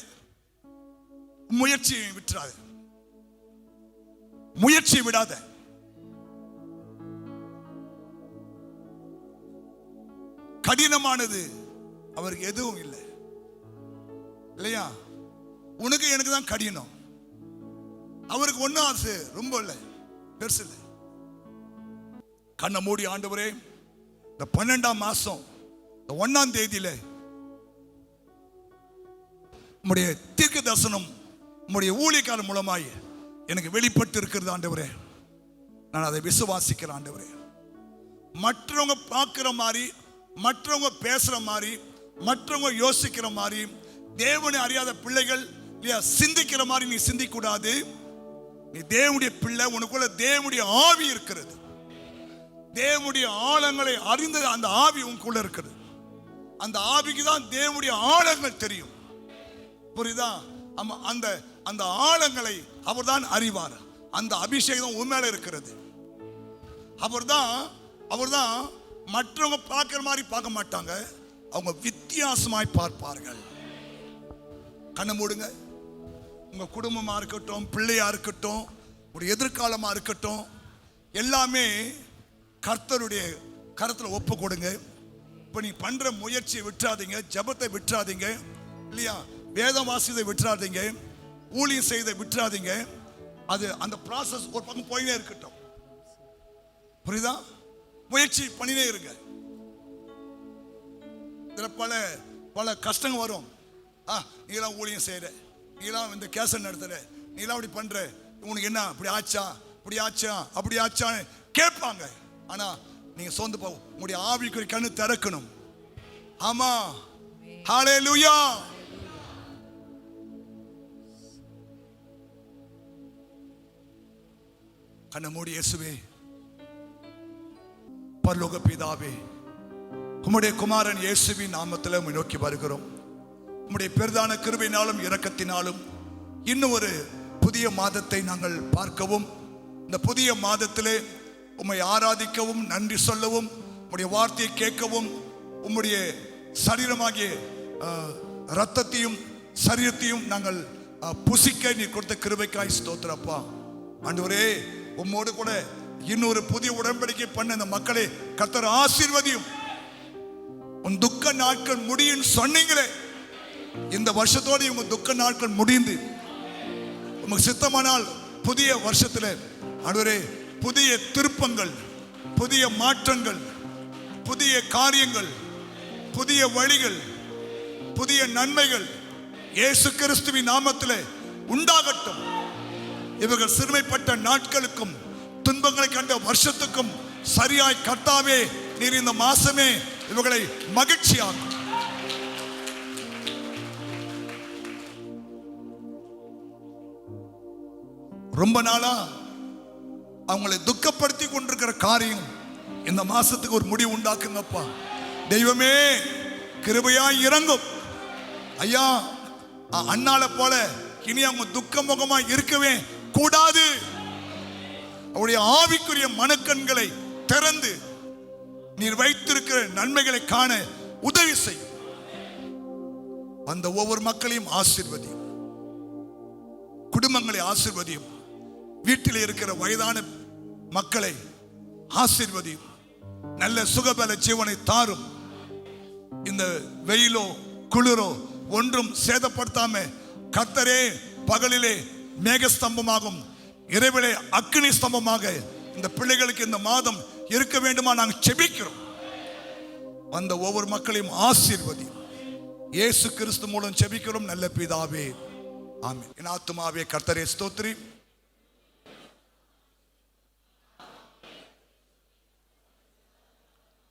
முயற்சியை விட்டுறாத, முயற்சியை விடாத. கடினமானது அவருக்கு எதுவும் இல்லை இல்லையா? உனக்கு எனக்கு தான் கடினம், அவருக்கு ஒன்னும் ஆசை ரொம்ப இல்லை, பெருசு இல்லை. கண்ணை மூடி, ஆண்டவரே, இந்த 12ஆம் மாசம் 1ஆம் தேதியில உம்முடைய தீர்க்க தரிசனம் உம்முடைய ஊழியக்காரர் மூலமாய் எனக்கு வெளிப்பட்டு இருக்கிறது. ஆண்டவரே, நான் அதை விசுவாசிக்கிறேன். ஆண்டவரே, மற்றவங்க பார்க்கிற மாதிரி, மற்றவங்க பேசுற மாதிரி, மற்றவங்க யோசிக்கிற மாதிரி, தேவனை அறியாத பிள்ளைகள் சிந்திக்கிற மாதிரி நீ சிந்திக்க கூடாது. நீ தேவனுடைய பிள்ளை, உனக்குள்ள தேவனுடைய ஆவி இருக்கிறது. தேவனுடைய ஆழங்களை அறிந்த அந்த ஆவி உனக்குள்ள இருக்கிறது. அந்த ஆவிக்கு தான் தேவனுடைய ஆழங்கள் தெரியும். புரியுதா? அந்த ஆழங்களை அவர்தான் அறிவார். அந்த அபிஷேகம் உன் மேல இருக்கிறது. அவர்தான் மற்றவங்க பார்க்கிற மாதிரி பார்க்க மாட்டாங்க, அவங்க வித்தியாசமாய் பார்ப்பார்கள். கண்ணை மூடுங்க. உங்க குடும்பமா இருக்கட்டும், பிள்ளையா இருக்கட்டும், ஒரு எதிர்காலமா இருக்கட்டும், எல்லாமே கர்த்தருடைய கரத்துல ஒப்பு கொடுங்க. இப்ப நீ பண்ற முயற்சியை விட்டுறாதீங்க, ஜெபத்தை விட்டுறாதீங்க இல்லையா? வேதம் வாசியதை விட்டுறாதீங்க, ஊழியம் செய்த விட்டுறாதீங்க. அது அந்த ப்ராசஸ் ஒரு பக்கம் போயினே இருக்கட்டும். புரியுதா? முயற்சி பண்ணினே இருங்க. இதுல பல கஷ்டங்கள் வரும். நீலாம் ஊழியம் செய்யற, நீலாம் இந்த கேசட் நடத்துற, நீலாம் அப்படி பண்ற, உனக்கு என்ன இப்படி ஆச்சா, இப்படி ஆச்சா, அப்படி ஆச்சான்னு கேட்பாங்க. ஆனா நீங்க சோர்ந்து போகும், உங்களுடைய ஆவிக்குரிய கண்ணு திறக்கணும். ஆமா, ஹல்லேலூயா. கண்ண மூடி. இயேசுவே, பரலோக பிதாவே, உம்முடைய குமாரன் இயேசுவின் நாமத்தில் உம்மை நோக்கி வருகிறோம். உம்முடைய பெரிதான கிருபையினாலும் இரக்கத்தினாலும் இன்னும் ஒரு புதிய மாதத்தை நாங்கள் பார்க்கவும், இந்த புதிய மாதத்திலே உம்மை ஆராதிக்கவும், நன்றி சொல்லவும், உம்முடைய வார்த்தையை கேட்கவும், உம்முடைய சரீரமாகிய இரத்தத்தையும் சரீரத்தையும் நாங்கள் புசிக்க நீ கொடுத்த கிருபைக்காய் ஸ்தோத்திரப்பா. ஆண்டவரே, உம்மோடு கூட இன்னொரு புதிய உடன்படிக்கை பண்ண இந்த மக்களை கர்த்தர் ஆசீர்வதியும். உன் துக்க நாட்கள் முடியும் சொன்னீங்களே, இந்த வருஷத்தோடு உங்க துக்க நாட்கள் முடிந்து உமக்கு சித்தமானால் புதிய வருஷத்தில் ஆண்டவரே புதிய திருப்பங்கள், புதிய மாற்றங்கள், புதிய காரியங்கள், புதிய வழிகள், புதிய நன்மைகள் இயேசு கிறிஸ்துவின் நாமத்தில் உண்டாகட்டும். இவர்கள் சிறுமைப்பட்ட நாட்களுக்கும் துன்பங்களை கண்ட வருஷத்துக்கும் சரியாய் கர்த்தாவே நீர் இந்த மாசமே இவர்களை மகிழ்ச்சியாகும். ரொம்ப நாளா அவங்களை துக்கப்படுத்தி கொண்டிருக்கிற காரியம் இந்த மாசத்துக்கு ஒரு முடிவு உண்டாக்குங்கப்பா. தெய்வமே, கிருபையாய் இறங்கும் ஐயா. அண்ணால போல இனி அவங்க துக்க முகமா இருக்கவே கூடாது. அவருடைய ஆவிக்குரிய மனக்கண்களை திறந்து நீர் வைத்திருக்கிற நன்மைகளை காண உதவி செய்யும். அந்த ஒவ்வொரு மக்களையும் ஆசீர்வதியும், குடும்பங்களை ஆசீர்வதியும், வீட்டில் இருக்கிற வயதான மக்களை ஆசீர்வதியும், நல்ல சுகபல ஜீவனை தாரும். இந்த வெயிலோ குளிரோ ஒன்றும் சேதப்படுத்தாம கர்த்தரே பகலிலே மேகஸ்தம்பமாகும், இரவிலே அக்கினி ஸ்தம்பமாக இந்த பிள்ளைகளுக்கு இந்த மாதம் இருக்க வேண்டுமா நாங்கள் செபிக்கிறோம். அந்த ஒவ்வொரு மக்களையும் ஆசீர்வதி. இயேசு கிறிஸ்து மூலம் செபிக்கிறோம் நல்ல பிதாவே, ஆமென். என் ஆத்துமாவே கர்த்தரே ஸ்தோத்திரி.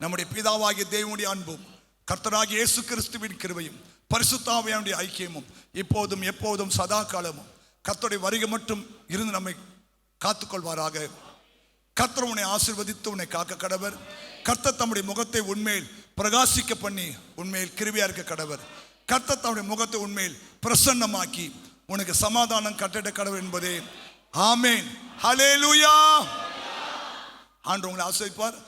நம்முடைய பிதாவாகிய தேவனுடைய அன்பும் கர்த்தராகிய இயேசு கிறிஸ்துவின் கிருபையும் பரிசுத்த ஆவியானுடைய ஐக்கியமும் இப்போதும் எப்போதும் சதா காலமும் கர்த்தருடைய வருகை மட்டும் இருந்து நம்மை காத்துக்கொள்வாராக. கர்த்தர் உன்னை ஆசீர்வதித்து உன்னை காக்க கடவர். கர்த்தர் தம்முடைய முகத்தை உன்மேல் பிரகாசிக்க பண்ணி உன்மேல் கிருபையா இருக்க கடவர். கர்த்தர் தம்முடைய முகத்தை உன்மேல் பிரசன்னமாக்கி உனக்கு சமாதானம் கட்டிட கடவர் என்பதே. ஆமென். ஹல்லேலூயா. ஆண்டவர் உங்களை ஆசீர்வதிப்பார்.